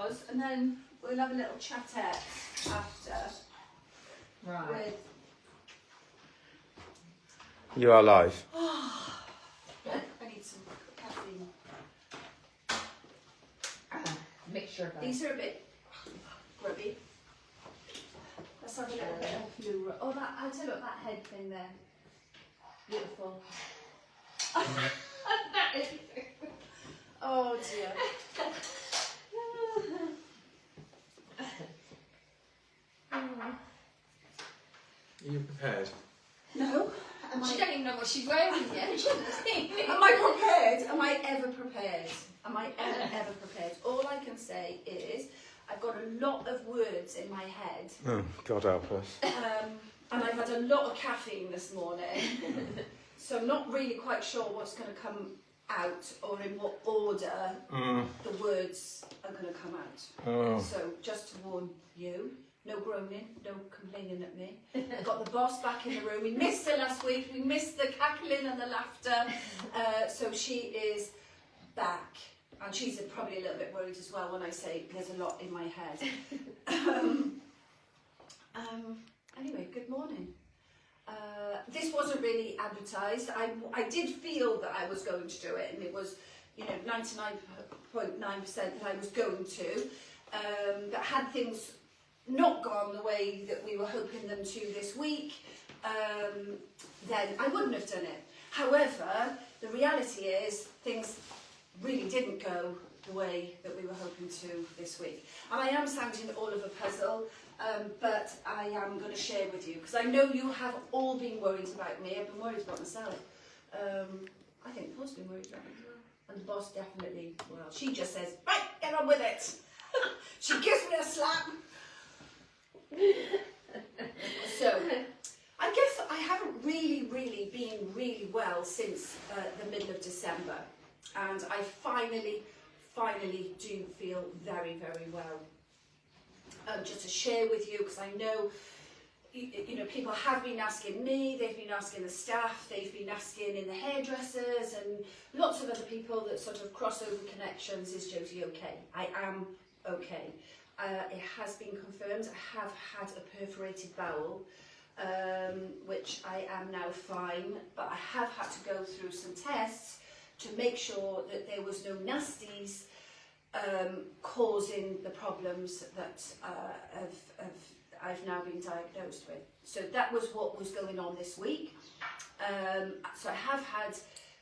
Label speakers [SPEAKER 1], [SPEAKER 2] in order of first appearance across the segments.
[SPEAKER 1] yours, and then we'll have a little chatette after.
[SPEAKER 2] Right.
[SPEAKER 1] With...
[SPEAKER 3] You are live.
[SPEAKER 1] I need some caffeine.
[SPEAKER 2] Mixture of
[SPEAKER 1] These are a bit grubby. Let's have a little bit of blue. Oh, that, I'll tell you what, that head thing there. Beautiful. Oh dear.
[SPEAKER 3] Are you prepared?
[SPEAKER 1] No.
[SPEAKER 2] She don't even know what she's wearing yet.
[SPEAKER 1] Am I prepared? Am I ever prepared? Am I ever prepared? All I can say is I've got a lot of words in my head.
[SPEAKER 3] Oh, God help us.
[SPEAKER 1] And I've had a lot of caffeine this morning. So I'm not really quite sure what's going to come out or in what order the words are going to come out.
[SPEAKER 3] Oh.
[SPEAKER 1] So just to warn you, no groaning, no complaining at me. Got the boss back in the room. We missed her last week. We missed the cackling and the laughter. So she is back. And she's probably a little bit worried as well when I say there's a lot in my head. Anyway, good morning. This wasn't really advertised. I did feel that I was going to do it, and it was, 99.9% that I was going to. But had things not gone the way that we were hoping them to this week, then I wouldn't have done it. However, the reality is things really didn't go the way that we were hoping to this week. And I am sounding all of a puzzle, but I am going to share with you, because I know you have all been worried about me. I've been worried about myself. I think Paul's been worried about me as well. And the boss definitely, well, she just says, right, get on with it. She gives me a slap. So, I guess I haven't really been really well since the middle of December. And I finally do feel very well. Just to share with you, because I know, people have been asking me, they've been asking the staff, they've been asking in the hairdressers, and lots of other people that sort of crossover connections. Is Jodie okay? I am okay. It has been confirmed. I have had a perforated bowel, which I am now fine, but I have had to go through some tests to make sure that there was no nasties causing the problems that I've now been diagnosed with. So that was what was going on this week. So I have had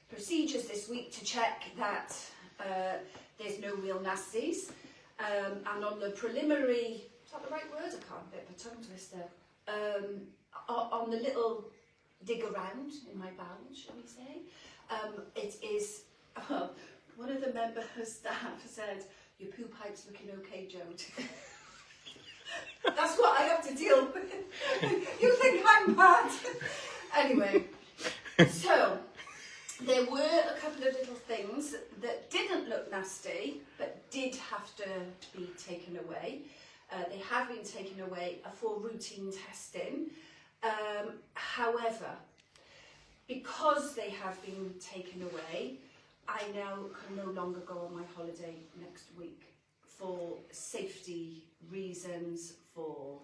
[SPEAKER 1] procedures this week to check that there's no real nasties. And on the preliminary, is that the right word? I can't, bit of a tongue twister. On the little dig around in my bowel, shall we say, it is, one of the members of staff said, your poo pipe's looking okay, Jodie. That's what I have to deal with. You think I'm bad? Anyway, so there were a couple of little things that didn't look nasty, but did have to be taken away. They have been taken away for routine testing. However, because they have been taken away, I now can no longer go on my holiday next week for safety reasons, for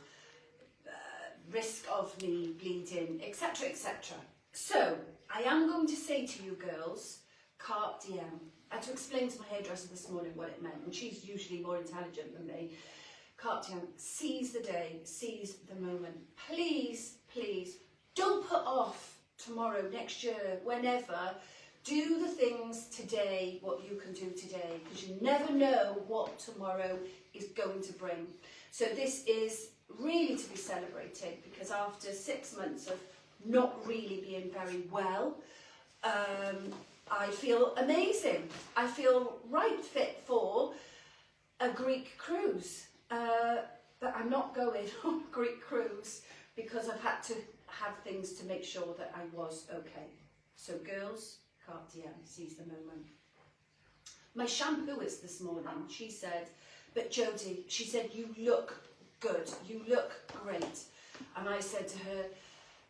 [SPEAKER 1] risk of me bleeding, etc, etc. So, I am going to say to you girls, carte diem. I had to explain to my hairdresser this morning what it meant, and she's usually more intelligent than me. Carte diem, seize the day, seize the moment. Please, don't put off tomorrow, next year, whenever. Do the things today, what you can do today, because you never know what tomorrow is going to bring. So this is really to be celebrated, because after 6 months of not really being very well, I feel amazing. I feel right fit for a Greek cruise. But I'm not going on a Greek cruise because I've had to have things to make sure that I was okay. So girls, carte diem, seize the moment. My shampooist this morning, she said, but Jodie, she said, you look good, you look great. And I said to her,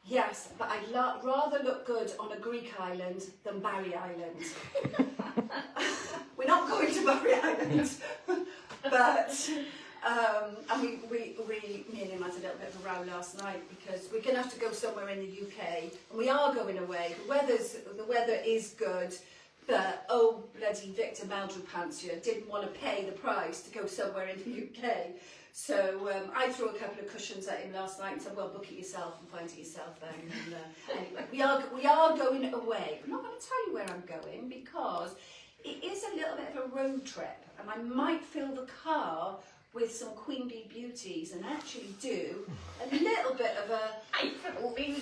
[SPEAKER 1] yes, but I'd rather look good on a Greek island than Barry Island. We're not going to Barry Island, but But and me and him had a little bit of a row last night because we're going to have to go somewhere in the UK, and we are going away. The weather is good, but oh bloody Victor Meldrew didn't want to pay the price to go somewhere in the UK. So I threw a couple of cushions at him last night and said, well, book it yourself and find it yourself then. And, anyway, we are going away. I'm not going to tell you where I'm going because it is a little bit of a road trip, and I might fill the car with some Queen Bee beauties and actually do a little bit of a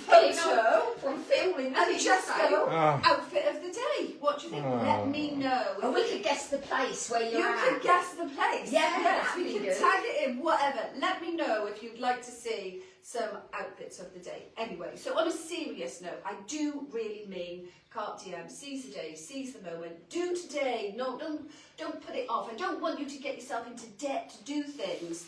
[SPEAKER 1] photo
[SPEAKER 2] from filming
[SPEAKER 1] and just go outfit of the day. What do you think? Let me know.
[SPEAKER 2] And we could guess the place where you're at.
[SPEAKER 1] You could guess the place.
[SPEAKER 2] Yeah,
[SPEAKER 1] yes, we
[SPEAKER 2] that'd
[SPEAKER 1] can
[SPEAKER 2] be good.
[SPEAKER 1] tag it in, whatever. Let me know if you'd like to see some outfits of the day. Anyway, so on a serious note, I do really mean Carte Diem, seize the day, seize the moment, do today. No, don't put it off. I don't want you to get yourself into debt to do things,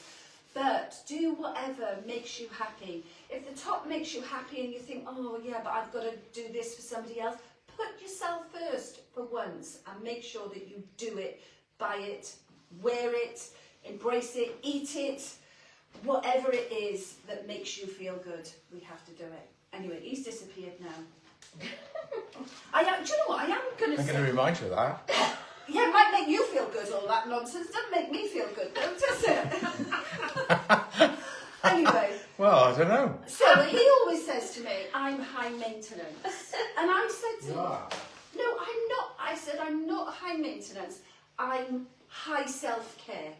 [SPEAKER 1] but do whatever makes you happy. If the top makes you happy and you think, oh yeah, but I've got to do this for somebody else, put yourself first for once and make sure that you do it, buy it, wear it, embrace it, eat it. Whatever it is that makes you feel good, we have to do it. Anyway, he's disappeared now. Do you know what? I am going to
[SPEAKER 3] I'm
[SPEAKER 1] say...
[SPEAKER 3] going to remind you of that.
[SPEAKER 1] Yeah, it might make you feel good, all that nonsense. Doesn't make me feel good, though, does it? Anyway.
[SPEAKER 3] Well, I don't know.
[SPEAKER 1] So he always says to me, I'm high maintenance. And I said to him, no, I'm not. I said, I'm not high maintenance. I'm high self-care.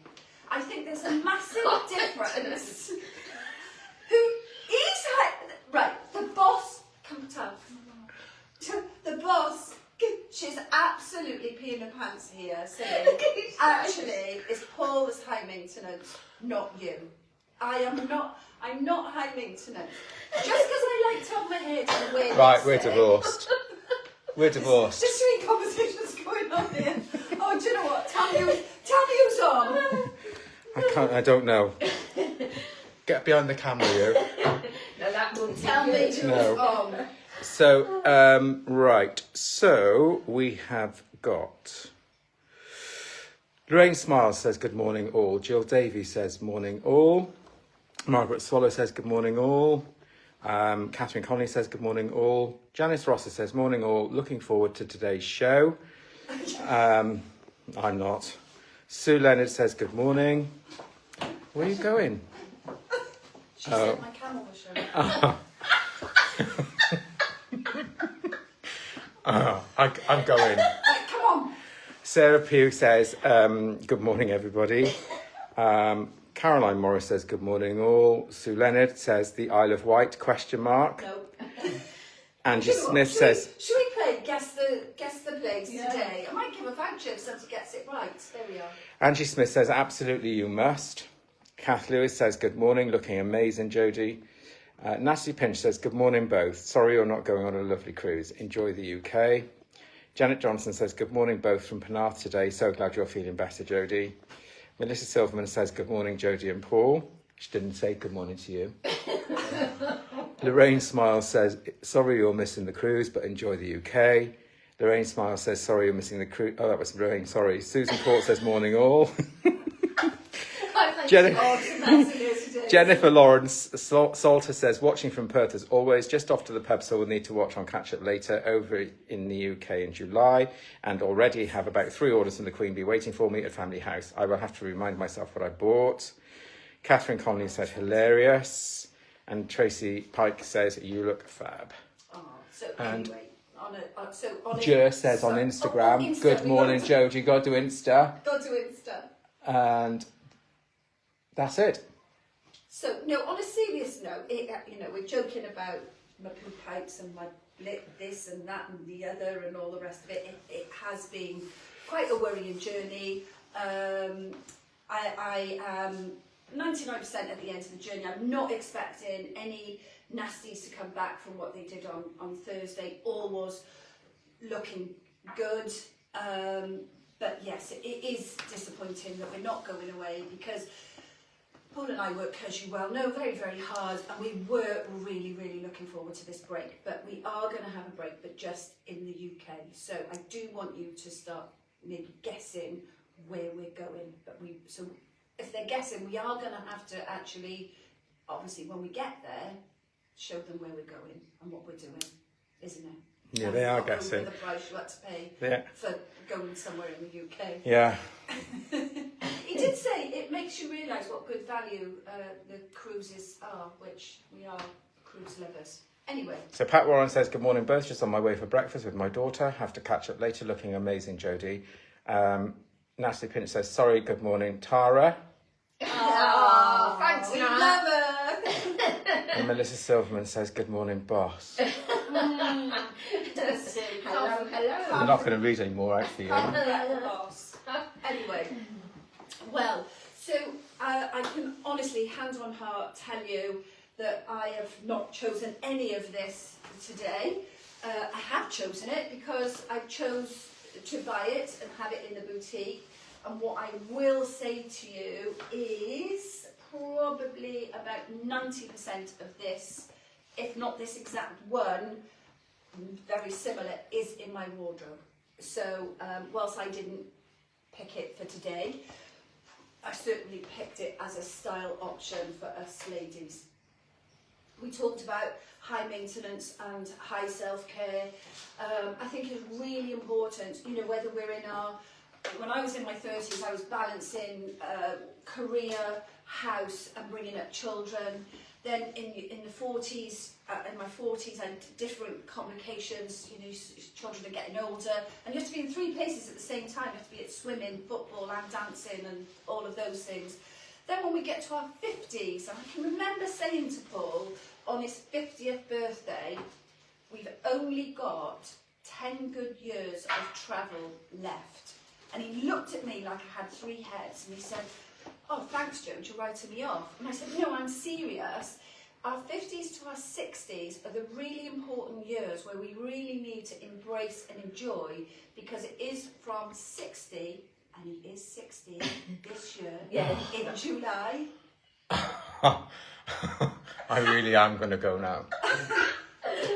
[SPEAKER 1] I think there's a massive difference. Right, the boss, come tell. The boss, she's absolutely peeing her pants here, saying, actually, it's Paul that's high maintenance, not you. I'm not high maintenance. Just because I like to have my hair to the way
[SPEAKER 3] Right, we're divorced. We're divorced.
[SPEAKER 1] There's three conversations going on here. Oh, do you know what? Tell me who's on.
[SPEAKER 3] I don't know. Get behind the camera, you.
[SPEAKER 2] No, that wouldn't
[SPEAKER 1] Tell me who's on.
[SPEAKER 3] So, right. So, we have got... Lorraine Smiles says, good morning all. Jill Davies says, morning all. Margaret Swallow says, good morning all. Catherine Conley says, good morning all. Janice Rosser says, morning all. Looking forward to today's show. I'm not. Sue Leonard says, good morning. Where are you going?
[SPEAKER 1] She said my camel was showing.
[SPEAKER 3] I'm going.
[SPEAKER 1] Come on.
[SPEAKER 3] Sarah Pugh says, good morning, everybody. Caroline Morris says, good morning, all. Sue Leonard says, the Isle of Wight, question mark.
[SPEAKER 1] No.
[SPEAKER 3] Angie Smith says...
[SPEAKER 1] Should we play Guess the Place today? I might give a voucher if somebody gets it right. There we are.
[SPEAKER 3] Angie Smith says, absolutely you must. Kath Lewis says, good morning, looking amazing, Jodie. Natalie Pinch says, good morning both. Sorry you're not going on a lovely cruise. Enjoy the UK. Janet Johnson says, good morning both from Penarth today. So glad you're feeling better, Jodie. Melissa Silverman says, good morning, Jodie and Paul. She didn't say good morning to you. Lorraine Smiles says, sorry you're missing the cruise, but enjoy the UK. Lorraine Smiles says, sorry you're missing the cruise. Oh, that was Lorraine, sorry. Susan Port says, morning all. Jennifer Lawrence Salter says, watching from Perth as always, just off to the pub, so we'll need to watch on Catch Up later over in the UK in July, and already have about 3 orders from the Queen Bee waiting for me at Family House. I will have to remind myself what I bought. Catherine Conley said, hilarious. And Tracy Pike says, you look fab.
[SPEAKER 1] Oh, so
[SPEAKER 3] and
[SPEAKER 1] anyway,
[SPEAKER 3] says on Instagram, good morning, Jodie, got to Insta.
[SPEAKER 1] Go to Insta.
[SPEAKER 3] And that's it.
[SPEAKER 1] So, no, on a serious note, we're joking about my poo pipes and my this and that and the other and all the rest of it. It has been quite a worrying journey. I am 99% at the end of the journey. I'm not expecting any nasties to come back from what they did on Thursday. All was looking good. But yes, it is disappointing that we're not going away because Paul and I work, as you well know, very, very hard, and we were really, really looking forward to this break. But we are going to have a break, but just in the UK. So I do want you to start maybe guessing where we're going. But if they're guessing, we are going to have to actually, obviously, when we get there, show them where we're going and what we're doing, isn't it?
[SPEAKER 3] Yeah,
[SPEAKER 1] And
[SPEAKER 3] they are
[SPEAKER 1] not over
[SPEAKER 3] guessing.
[SPEAKER 1] the price you had to pay
[SPEAKER 3] Yeah.
[SPEAKER 1] for going somewhere in the UK.
[SPEAKER 3] Yeah.
[SPEAKER 1] He did say it makes you realise what good value the cruises are, which we are cruise lovers. Anyway.
[SPEAKER 3] So Pat Warren says, good morning both, just on my way for breakfast with my daughter. Have to catch up later, looking amazing, Jodie. Natalie Pinch says, sorry, good morning, Tara.
[SPEAKER 2] Oh, thanks,
[SPEAKER 1] We
[SPEAKER 2] Nat.
[SPEAKER 1] love her.
[SPEAKER 3] And Melissa Silverman says, good morning, boss.
[SPEAKER 2] Hello, hello.
[SPEAKER 3] I'm not going to read any more out for you.
[SPEAKER 1] Boss. Anyway, well, so I can honestly, hand on heart, tell you that I have not chosen any of this today. I have chosen it because I chose to buy it and have it in the boutique. And what I will say to you is probably about 90% of this, if not this exact one, very similar, is in my wardrobe. So whilst I didn't pick it for today, I certainly picked it as a style option for us ladies. We talked about high maintenance and high self-care. I think it's really important, you know, whether we're in our, when I was in my 30s, I was balancing career, house and bringing up children. Then in the 40s, in my 40s, I had different complications. You know, children are getting older, and you have to be in 3 places at the same time. You have to be at swimming, football, and dancing, and all of those things. Then when we get to our 50s, and I can remember saying to Paul on his 50th birthday, we've only got 10 good years of travel left. And he looked at me like I had 3 heads, and he said, oh, thanks, Joe, you're writing me off. And I said, no, I'm serious. Our 50s to our 60s are the really important years where we really need to embrace and enjoy, because it is from 60, and he is 60 this year, in July.
[SPEAKER 3] I really am going to go now.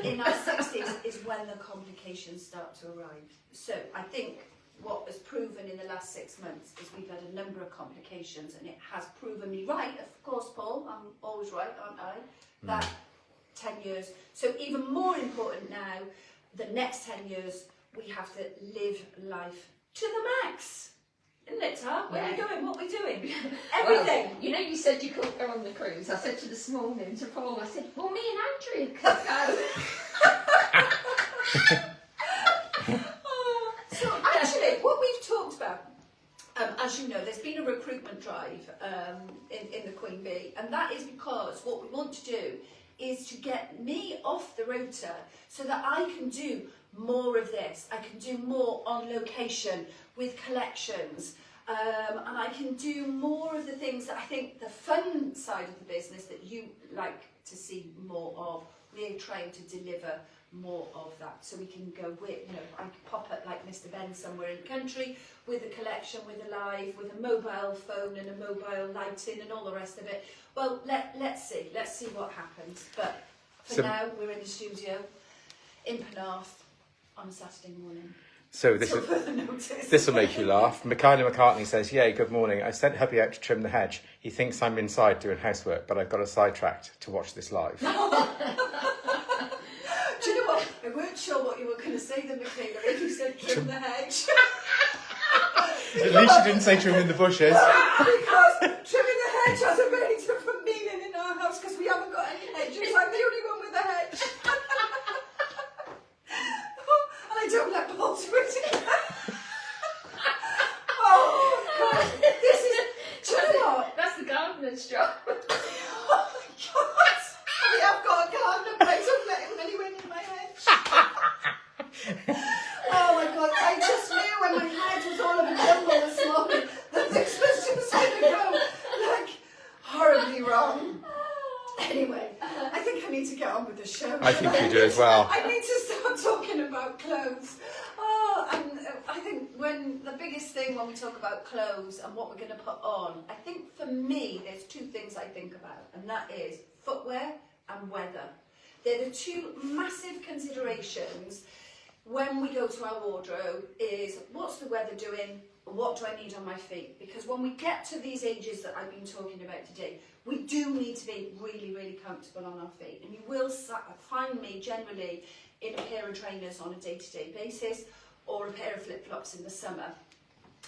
[SPEAKER 1] In our 60s is when the complications start to arrive. So I think what has proven in the last 6 months is we've had a number of complications, and it has proven me right, of course, Paul, I'm always right, aren't I? That 10 years. So even more important now, the next 10 years, we have to live life to the max. Isn't it, Tar? Where are we going? What are we doing? Everything.
[SPEAKER 2] Well, you know, you said you couldn't go on the cruise. I said to this morning to Paul, I said, well, me and Andrew could go.
[SPEAKER 1] So actually, what we've talked about, as you know, there's been a recruitment drive in the Queen Bee, and that is because what we want to do is to get me off the rota so that I can do more of this. I can do more on location with collections, and I can do more of the things that I think the fun side of the business that you like to see more of. We're trying to deliver more of that, so we can go with, you know, I could pop up like Mr. Ben somewhere in the country with a collection, with a live, with a mobile phone and a mobile lighting and all the rest of it. Well, let's see what happens. But for now, we're in the studio in Penarth on a Saturday morning.
[SPEAKER 3] So this will make you laugh. Michaela McCartney says, yay, good morning. I sent hubby out to trim the hedge. He thinks I'm inside doing housework, but I've got a sidetracked to watch this live.
[SPEAKER 1] Do you know what? I weren't sure what you were going to say then, Michaela, if you said trim the hedge.
[SPEAKER 3] At least you didn't say trim in the bushes.
[SPEAKER 1] Because trimming the hedge has a very different meaning in our house, because we haven't got any hedges. I'm the only one with a hedge. And I don't let Paul do it. Oh, God. This is, do you know what?
[SPEAKER 2] That's the gardener's job.
[SPEAKER 1] Oh, my God. I have got a gardener, but I don't let him anywhere near my hedge. Oh, my God. I just knew when my head was all of a jumble this morning that this was just going to go, like, horribly wrong. Anyway, I think I need to get on with the show.
[SPEAKER 3] I think you do as well.
[SPEAKER 1] I need to start talking about clothes. Oh, and I think when the biggest thing when we talk about clothes and what we're going to put on, I think for me, there's 2 things I think about, and that is footwear and weather. They're the 2 massive considerations when we go to our wardrobe. Is what's the weather doing what do I need on my feet? Because when we get to these ages that I've been talking about today, we do need to be really, really comfortable on our feet. And you will find me generally in a pair of trainers on a day-to-day basis, or a pair of flip-flops in the summer.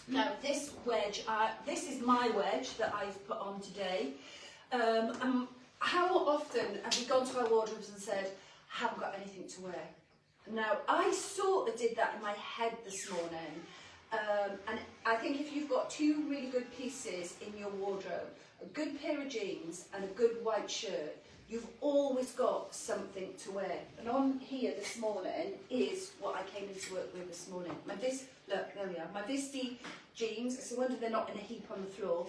[SPEAKER 1] Now this wedge, this is my wedge that I've put on today. How often have we gone to our wardrobes and said, I haven't got anything to wear? Now, I sort of did that in my head this morning. And I think if you've got two really good pieces in your wardrobe, a good pair of jeans and a good white shirt, you've always got something to wear. And on here this morning is what I came into work with this morning. Look, there we are. My Visti jeans. It's a wonder they're not in a heap on the floor.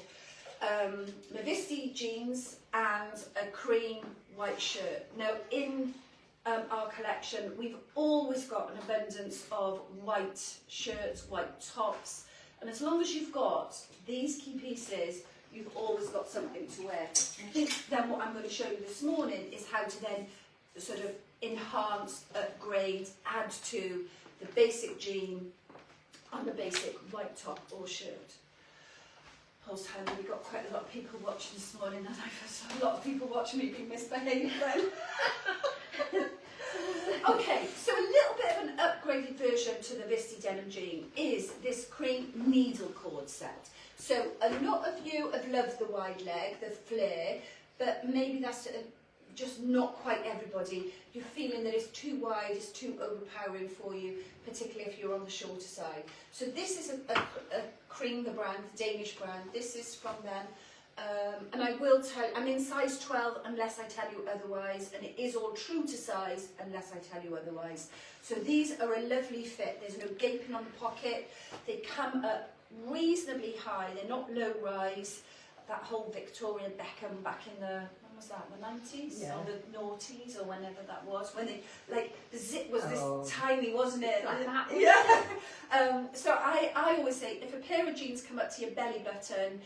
[SPEAKER 1] My Visti jeans and a cream white shirt. Now, in our collection, we've always got an abundance of white shirts, white tops, and as long as you've got these key pieces, you've always got something to wear. I think then what I'm going to show you this morning is how to then sort of enhance, upgrade, add to the basic jean and the basic white top or shirt. Pause time, we've got quite a lot of people watching this morning, and I've a lot of people watching me being misbehaved then. Okay, so a little bit of an upgraded version to the Visti denim jean is this cream needle cord set. So a lot of you have loved the wide leg, the flare, but maybe that's just not quite everybody. You're feeling that it's too wide, it's too overpowering for you, particularly if you're on the shorter side. So this is a cream, the brand, the Danish brand. This is from them. And I will tell you, I'm in size 12 unless I tell you otherwise, and it is all true to size unless I tell you otherwise. So these are a lovely fit. There's no gaping on the pocket. They come up reasonably high. They're not low rise. That whole Victoria Beckham back in the, when was that, the 90s?
[SPEAKER 2] Yeah.
[SPEAKER 1] Or the noughties, or whenever that was, when they, like, the zip was this tiny, wasn't it?
[SPEAKER 2] Like that.
[SPEAKER 1] Yeah. So I always say, if a pair of jeans come up to your belly button,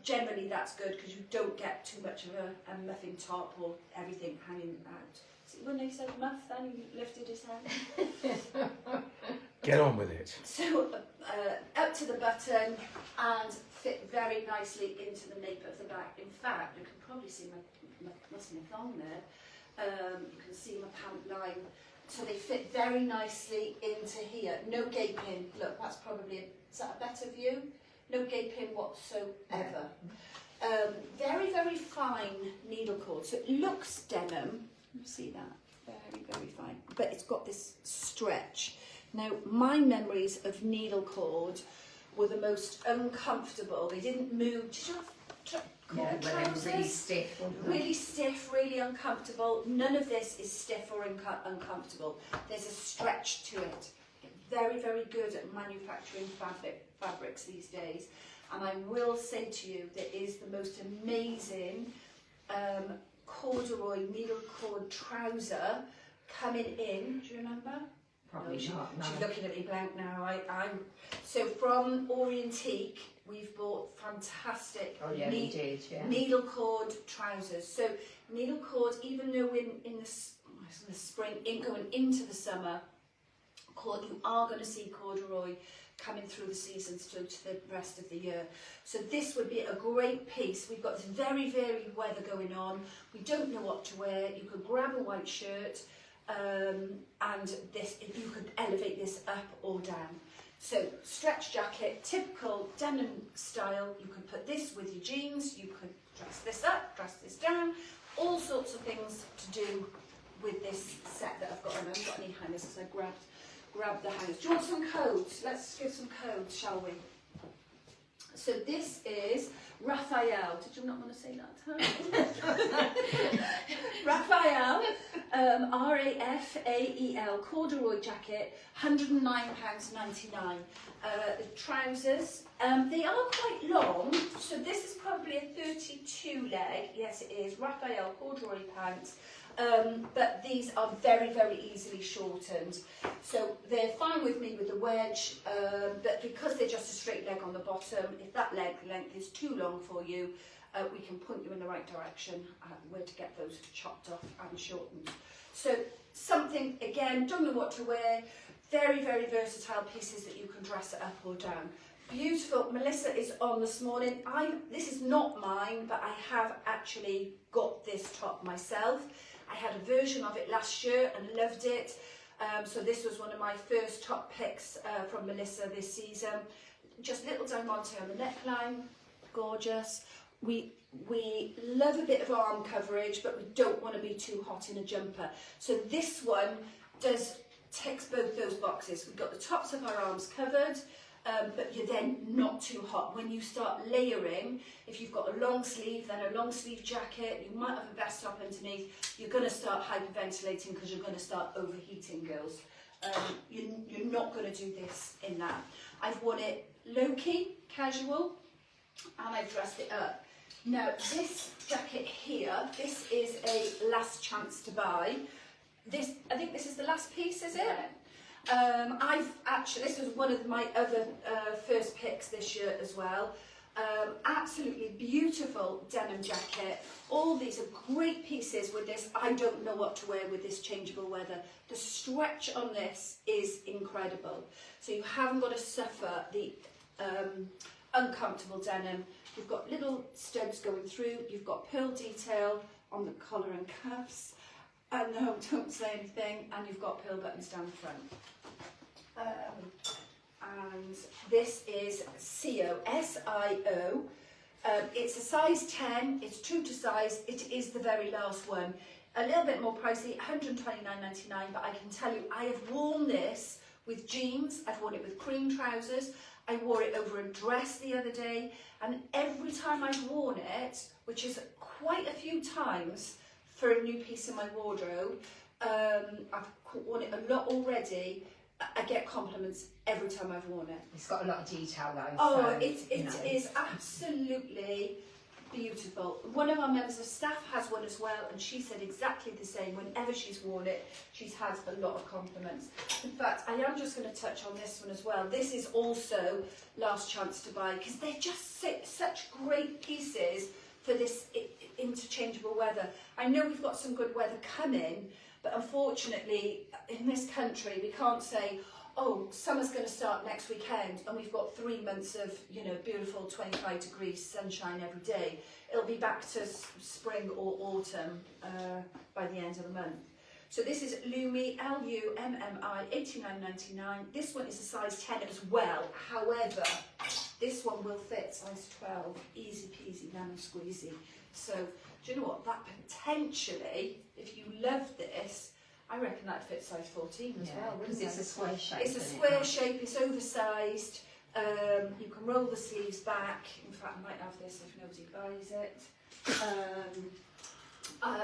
[SPEAKER 1] generally that's good, because you don't get too much of a muffin top or everything hanging out. See, when they said muff, then he lifted his hand.
[SPEAKER 3] Get on with it.
[SPEAKER 1] So up to the button and fit very nicely into the nape of the back. In fact, you can probably see my thong there. You can see my pant line. So they fit very nicely into here. No gaping. Look, that's probably, is that a better view? No gaping whatsoever. Very, very fine needle cord. So it looks denim. You see that? Very, very fine. But it's got this stretch. Now, my memories of needle cord were the most uncomfortable. They didn't move. Did you have cord trousers?
[SPEAKER 2] Really stiff.
[SPEAKER 1] Really stiff, really uncomfortable. None of this is stiff or uncomfortable. There's a stretch to it. Very, very good at manufacturing fabrics these days. And I will say to you, there is the most amazing corduroy needle cord trouser coming in. Do you remember?
[SPEAKER 2] Probably not. No.
[SPEAKER 1] She's looking at me blank now. So from Orientique, we've bought fantastic needle cord trousers. So needle cord, even though in the spring, going into the summer, you are going to see corduroy coming through the seasons to the rest of the year. So this would be a great piece. We've got this very varied weather going on. We don't know what to wear. You could grab a white shirt and you could elevate this up or down. So stretch jacket, typical denim style. You could put this with your jeans. You could dress this up, dress this down. All sorts of things to do with this set that I've got on. I haven't got any hangers because I grab the hangers. Do you want some codes? Let's give some codes, shall we? So this is Raphael. Did you not want to say that? Raphael, Rafael, corduroy jacket, £109.99. The trousers, they are quite long, so this is probably a 32 leg. Yes, it is. Raphael corduroy pants. But these are very, very easily shortened. So they're fine with me with the wedge, but because they're just a straight leg on the bottom, if that leg length is too long for you, we can point you in the right direction where to get those chopped off and shortened. So something, again, don't know what to wear, very, very versatile pieces that you can dress it up or down. Beautiful. Melissa is on this morning. This is not mine, but I have actually got this top myself. I had a version of it last year and loved it. So this was one of my first top picks from Melissa this season. Just little diamante on the neckline, gorgeous. We love a bit of arm coverage, but we don't want to be too hot in a jumper. So this one ticks both those boxes. We've got the tops of our arms covered, but you're then not too hot. When you start layering, if you've got a long sleeve, then a long sleeve jacket, you might have a vest top underneath, you're going to start hyperventilating because you're going to start overheating, girls. You're not going to do this in that. I've worn it low-key, casual, and I've dressed it up. Now, this jacket here, this is a last chance to buy. I think this is the last piece, is it? This was one of my other first picks this year as well. Absolutely beautiful denim jacket. All these are great pieces with this. I don't know what to wear with this changeable weather. The stretch on this is incredible. So you haven't got to suffer the uncomfortable denim. You've got little studs going through. You've got pearl detail on the collar and cuffs. And no, don't say anything. And you've got pearl buttons down the front. And this is SIO, S-I-O. It's a size 10, it's true to size, it is the very last one. A little bit more pricey, $129.99, but I can tell you, I have worn this with jeans, I've worn it with cream trousers, I wore it over a dress the other day, and every time I've worn it, which is quite a few times for a new piece in my wardrobe, I've worn it a lot already, I get compliments every time I've worn it.
[SPEAKER 2] It's got a lot of detail though.
[SPEAKER 1] Oh,
[SPEAKER 2] so,
[SPEAKER 1] it is absolutely beautiful. One of our members of staff has one as well, and she said exactly the same. Whenever she's worn it, she's had a lot of compliments. In fact, I am just going to touch on this one as well. This is also last chance to buy, because they're just such great pieces for this interchangeable weather. I know we've got some good weather coming, but unfortunately, in this country, we can't say, oh, summer's going to start next weekend, and we've got 3 months of, beautiful 25 degrees sunshine every day. It'll be back to spring or autumn by the end of the month. So this is Lumi, L-U-M-M-I, $89.99. This one is a size 10 as well. However, this one will fit size 12, easy peasy, lemon squeezy. So, do you know what? That potentially, if you love this, I reckon that fits size 14 as well.
[SPEAKER 2] Because it's a square shape.
[SPEAKER 1] It's a square shape, it's oversized. You can roll the sleeves back. In fact, I might have this if nobody buys it.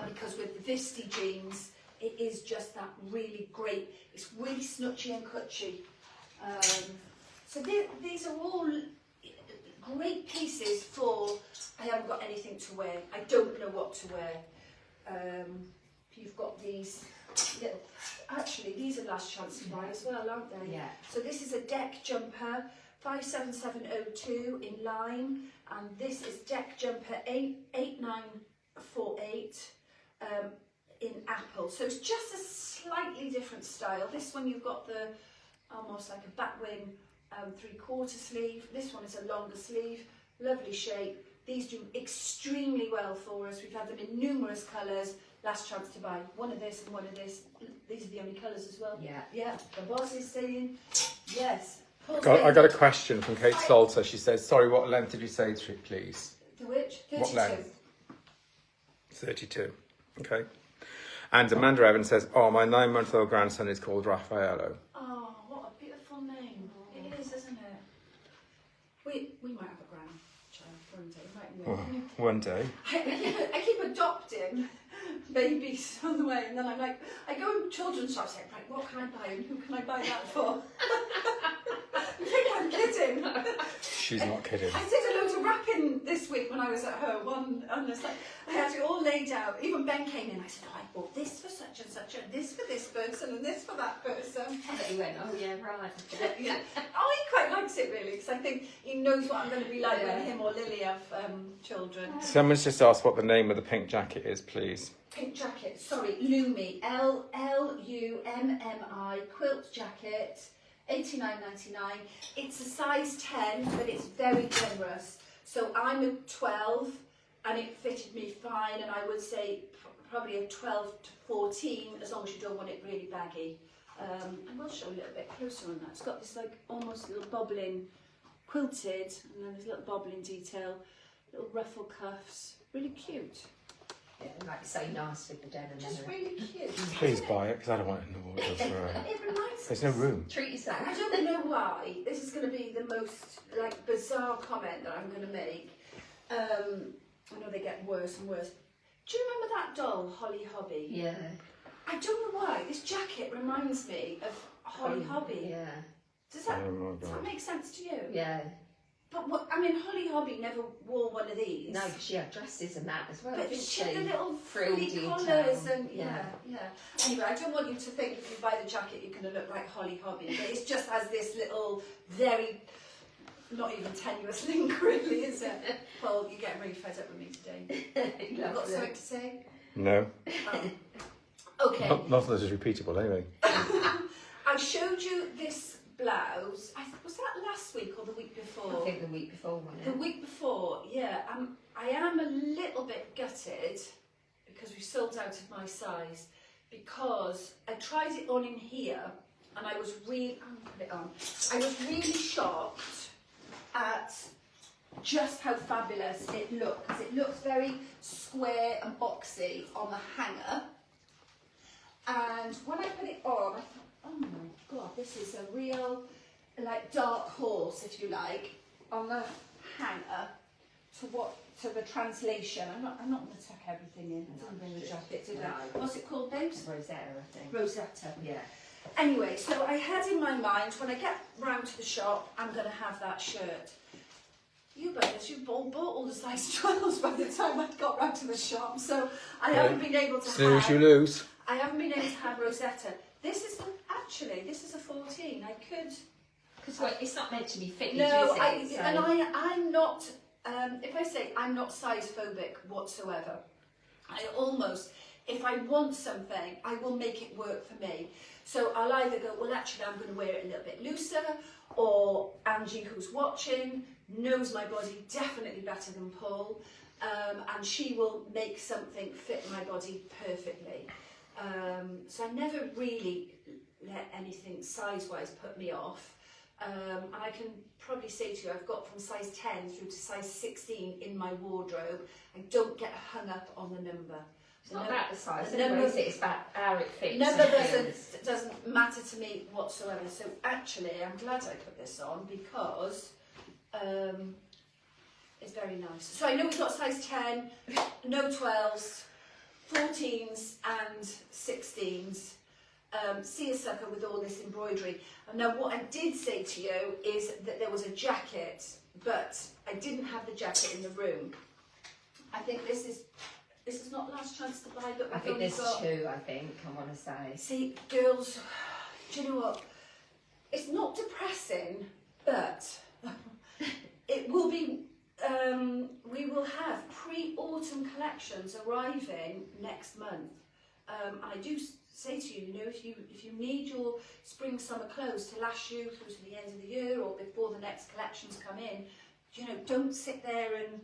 [SPEAKER 1] Because with the Visti jeans, it is just that really great. It's really snutchy and cutchy. So these are all great pieces for, I haven't got anything to wear. I don't know what to wear. You've got these little, actually these are last chance to buy as well, aren't they?
[SPEAKER 2] Yeah.
[SPEAKER 1] So this is a deck jumper, 57702 in lime, and this is deck jumper 8948 in apple. So it's just a slightly different style. This one you've got the almost like a batwing 3/4 sleeve. This one is a longer sleeve, lovely shape. These do extremely well for us. We've had them in numerous colours. Last chance to buy. One of this and one of this. These are the only colours as well.
[SPEAKER 2] Yeah.
[SPEAKER 1] Yeah. The boss is saying yes.
[SPEAKER 3] I got a question from Kate Salter. She says, sorry, what length did you say, please?
[SPEAKER 1] The which? 32.
[SPEAKER 3] What length? 32. Okay. And Amanda Evans says, oh, my 9-month-old grandson is called Raffaello.
[SPEAKER 1] Oh, what a beautiful name. It is, isn't it? We might have a grandchild one day, mightn't we?
[SPEAKER 3] Oh, one day.
[SPEAKER 1] I keep adopting babies on the way, and then I'm like, I go in children's shops, like, right, what can I buy and who can I buy that for? You think I'm kidding?
[SPEAKER 3] She's not kidding.
[SPEAKER 1] I did a load of wrapping this week when I was at home, and it's like, I had it all laid out. Even Ben came in, I said, oh, I bought this for such and such, and this for this person, and this for that person.
[SPEAKER 2] And then he went, oh yeah, right.
[SPEAKER 1] Yeah. Oh, he quite likes it really, because I think he knows what I'm going to be like when him or Lily have children.
[SPEAKER 3] Someone's just asked what the name of the pink jacket is, please.
[SPEAKER 1] Pink jacket, sorry, Lumi, L-U-M-M-I, quilt jacket, $89.99. It's a size 10, but it's very generous. So I'm a 12, and it fitted me fine, and I would say probably a 12 to 14, as long as you don't want it really baggy. I will show a little bit closer on that. It's got this like almost little bobbling quilted, and then there's a little bobbling detail, little ruffle cuffs, really cute.
[SPEAKER 2] Yeah, like you say, nice with the denim.
[SPEAKER 1] Just really cute.
[SPEAKER 3] Please buy it, because I don't want it in the wardrobe for
[SPEAKER 1] It reminds
[SPEAKER 3] There's no room.
[SPEAKER 2] Treat yourself.
[SPEAKER 1] I don't know why. This is going to be the most like bizarre comment that I'm going to make. I know they get worse and worse. Do you remember that doll, Holly Hobby?
[SPEAKER 2] Yeah.
[SPEAKER 1] I don't know why. This jacket reminds me of Holly Hobby.
[SPEAKER 2] Yeah.
[SPEAKER 1] Does that,
[SPEAKER 3] Oh my
[SPEAKER 1] does that
[SPEAKER 3] God.
[SPEAKER 1] make sense to you?
[SPEAKER 2] Yeah.
[SPEAKER 1] But what, I mean, Holly Hobby never wore one of these.
[SPEAKER 2] No, because she had dresses and that as well.
[SPEAKER 1] But
[SPEAKER 2] didn't
[SPEAKER 1] she had the
[SPEAKER 2] she?
[SPEAKER 1] little
[SPEAKER 2] Frill
[SPEAKER 1] frilly
[SPEAKER 2] detail.
[SPEAKER 1] collars and
[SPEAKER 2] Yeah.
[SPEAKER 1] yeah. Anyway, I don't want you to think if you buy the jacket you're going to look like Holly Hobby. But it just has this little, very, not even tenuous link, really, is it? Well, you're getting really fed up with me today. You've got
[SPEAKER 2] Lovely.
[SPEAKER 1] something to say?
[SPEAKER 3] No,
[SPEAKER 1] Okay.
[SPEAKER 3] not that it's repeatable anyway.
[SPEAKER 1] I showed you this blouse. Was that last week or the week before?
[SPEAKER 2] I think the week before, wasn't
[SPEAKER 1] The
[SPEAKER 2] it?
[SPEAKER 1] week before, yeah. I am a little bit gutted because we sold out of my size, because I tried it on in here and I was really, I was really shocked at just how fabulous it looked, because it looks very square and boxy on the hanger. And when I put it on, I thought, oh my God, this is a real, like, dark horse, if you like, on the hanger to the translation. I'm not going to tuck everything in. I didn't bring the jacket, did I?
[SPEAKER 2] No.
[SPEAKER 1] What's it called, babes?
[SPEAKER 2] Rosetta, I think.
[SPEAKER 1] Rosetta.
[SPEAKER 2] Yeah.
[SPEAKER 1] Anyway, so I had in my mind, when I get round to the shop, I'm going to have that shirt. You beggars, you all bought all the size 12s by the time I got round to the shop, so I haven't been able to
[SPEAKER 3] Snooze, you
[SPEAKER 1] have.
[SPEAKER 3] lose.
[SPEAKER 1] I haven't been able to have Rosetta. This is a 14. I could.
[SPEAKER 2] Because it's not meant to be fitted,
[SPEAKER 1] No,
[SPEAKER 2] is it?
[SPEAKER 1] I'm not. If I say I'm not size phobic whatsoever, I almost, if I want something, I will make it work for me. So I'll either go, well, actually, I'm going to wear it a little bit looser, or Angie, who's watching, knows my body definitely better than Paul, and she will make something fit my body perfectly. So I never really let anything size-wise put me off. And I can probably say to you, I've got from size 10 through to size 16 in my wardrobe. I don't get hung up on the number.
[SPEAKER 2] It's not about the size,
[SPEAKER 1] the number-
[SPEAKER 2] anyway, is it? It's about how it fits.
[SPEAKER 1] Number
[SPEAKER 2] and feels.
[SPEAKER 1] doesn't matter to me whatsoever. So actually, I'm glad I put this on, because it's very nice. So I know we've got size 10, no 12s, 14s and 16s. See a sucker with all this embroidery. And now what I did say to you is that there was a jacket, but I didn't have the jacket in the room. I think this is not last chance to buy, but
[SPEAKER 2] I think there's two, I think, I want to say.
[SPEAKER 1] See, girls, do you know what? It's not depressing, but it will be, we will have pre-autumn collections arriving next month. I do say to you, if you need your spring summer clothes to last you through to the end of the year or before the next collections come in, don't sit there and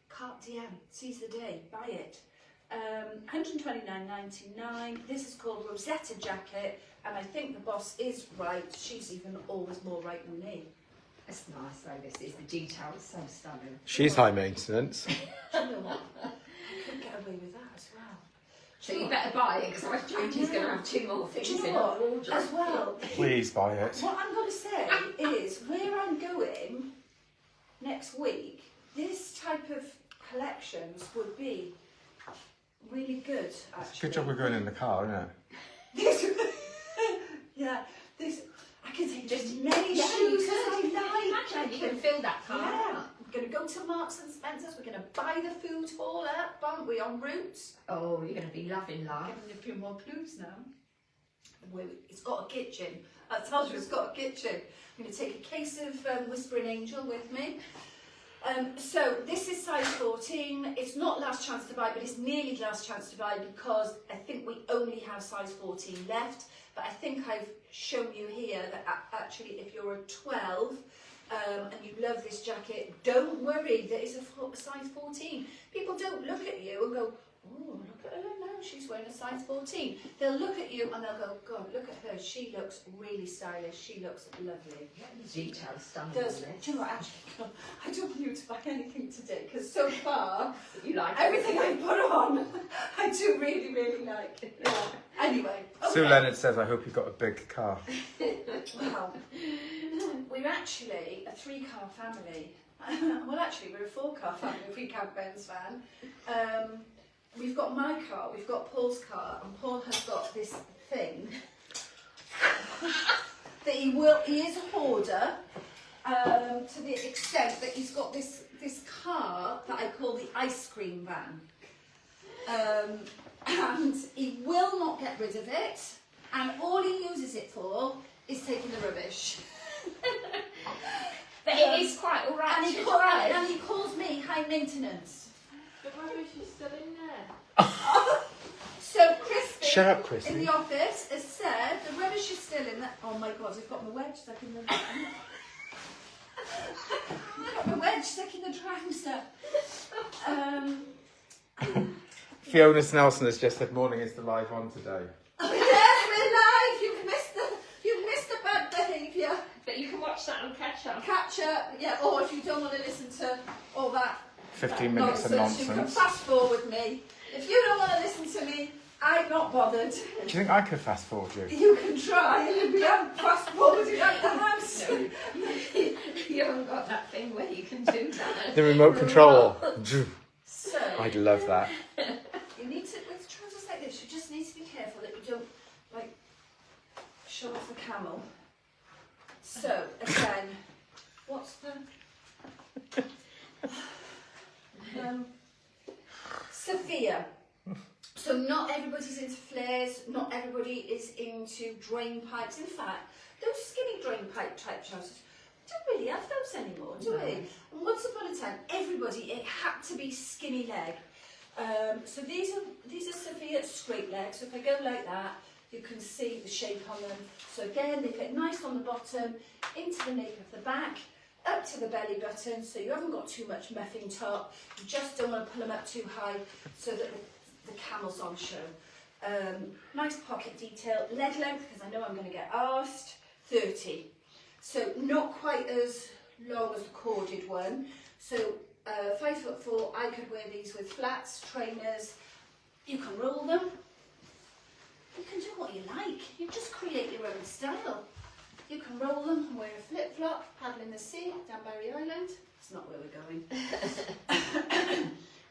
[SPEAKER 1] carte diem, seize the day, buy it. $129.99. This is called Rosetta Jacket, and I think the boss is right. She's even always more right than me.
[SPEAKER 2] It's nice though, this is. The detail is so stunning.
[SPEAKER 3] She's high maintenance.
[SPEAKER 1] Do you know what? I could get away with that as well.
[SPEAKER 2] So you better buy it, because I'm sure Jodie's going to have two more things
[SPEAKER 1] Do you
[SPEAKER 2] in
[SPEAKER 1] know
[SPEAKER 2] her
[SPEAKER 1] what?
[SPEAKER 2] wardrobe.
[SPEAKER 1] As well,
[SPEAKER 3] Please buy it.
[SPEAKER 1] what I'm going to say is, where I'm going next week, this type of collections would be really good, actually.
[SPEAKER 3] Good job we're going in the car, isn't it?
[SPEAKER 1] Yeah, this, I can take just
[SPEAKER 2] Yeah,
[SPEAKER 1] many
[SPEAKER 2] you
[SPEAKER 1] shoes as
[SPEAKER 2] could.
[SPEAKER 1] I
[SPEAKER 2] Imagine, you can fill that car
[SPEAKER 1] Yeah,
[SPEAKER 2] up.
[SPEAKER 1] we're going to go to Marks and Spencer's, we're going to buy the food hall up, aren't we, en route?
[SPEAKER 2] Oh, you're going to be loving life.
[SPEAKER 1] Giving you a few more clues now. It's got a kitchen. I told you it's got a kitchen. I'm going to take a case of Whispering Angel with me. So this is size 14. It's not last chance to buy, but it's nearly last chance to buy because I think we only have size 14 left. But I think I've shown you here that actually if you're a 12 and you love this jacket, don't worry, there is a size 14. People don't look at you and go, oh, look at her now, she's wearing a size 14. They'll look at you and they'll go, God, look at her, she looks really stylish, she looks lovely.
[SPEAKER 2] The details stunning.
[SPEAKER 1] Do you know what, actually, I don't want you to buy anything today because so far,
[SPEAKER 2] You like
[SPEAKER 1] everything I put on, I do really, really like. Yeah. Anyway, okay.
[SPEAKER 3] Sue Leonard says, I hope you've got a big car.
[SPEAKER 1] Well, we're actually a 3-car family. Well, actually, we're a 4-car family if we count Ben's van. We've got my car, we've got Paul's car, and Paul has got this thing that he is a hoarder to the extent that he's got this car that I call the ice cream van. And he will not get rid of it, and all he uses it for is taking the rubbish.
[SPEAKER 2] But it is quite alright.
[SPEAKER 1] And he calls me high maintenance.
[SPEAKER 4] The rubbish is still in there.
[SPEAKER 1] So Crispy,
[SPEAKER 3] Shut up, Crispy.
[SPEAKER 1] in the office, has said the rubbish is still in there. Oh my God, I've got my wedge stuck in the. I've got my wedge stuck in the trouser.
[SPEAKER 3] Fiona Snelson has just said, morning is the live one today.
[SPEAKER 1] Oh yes, we're live. You've missed the bad behaviour.
[SPEAKER 2] But you can watch that on catch up.
[SPEAKER 1] Catch up, yeah. Or if you don't want to listen to all that
[SPEAKER 3] 15 minutes of
[SPEAKER 1] you can
[SPEAKER 3] nonsense.
[SPEAKER 1] fast forward me. If you don't want to listen to me, I'm not bothered.
[SPEAKER 3] Do you think I could fast forward you?
[SPEAKER 1] You can try, and we haven't fast forwarded out the house.
[SPEAKER 2] No. You haven't got that thing where you can do that.
[SPEAKER 3] The remote control.
[SPEAKER 1] So
[SPEAKER 3] I'd love that.
[SPEAKER 1] you need to, with trousers like this, you just need to be careful that you don't like show off the camel. So again, what's the Sophia. So not everybody's into flares, not everybody is into drain pipes. In fact, those skinny drain pipe type trousers, we don't really have those anymore, do we? And once upon a time, it had to be skinny leg. So these are Sophia straight legs. So if I go like that, you can see the shape on them. So again, they fit nice on the bottom, into the nape of the back, up to the belly button, so you haven't got too much muffing top. You just don't want to pull them up too high so that the camel's on show. Nice pocket detail. Leg length, because I know I'm going to get asked, 30. So not quite as long as the corded one. So 5'4", I could wear these with flats, trainers. You can roll them. You can do what you like. You just create your own style. You can roll them and wear a flip-flop, paddle in the sea, down Barry Island. It's not where we're going.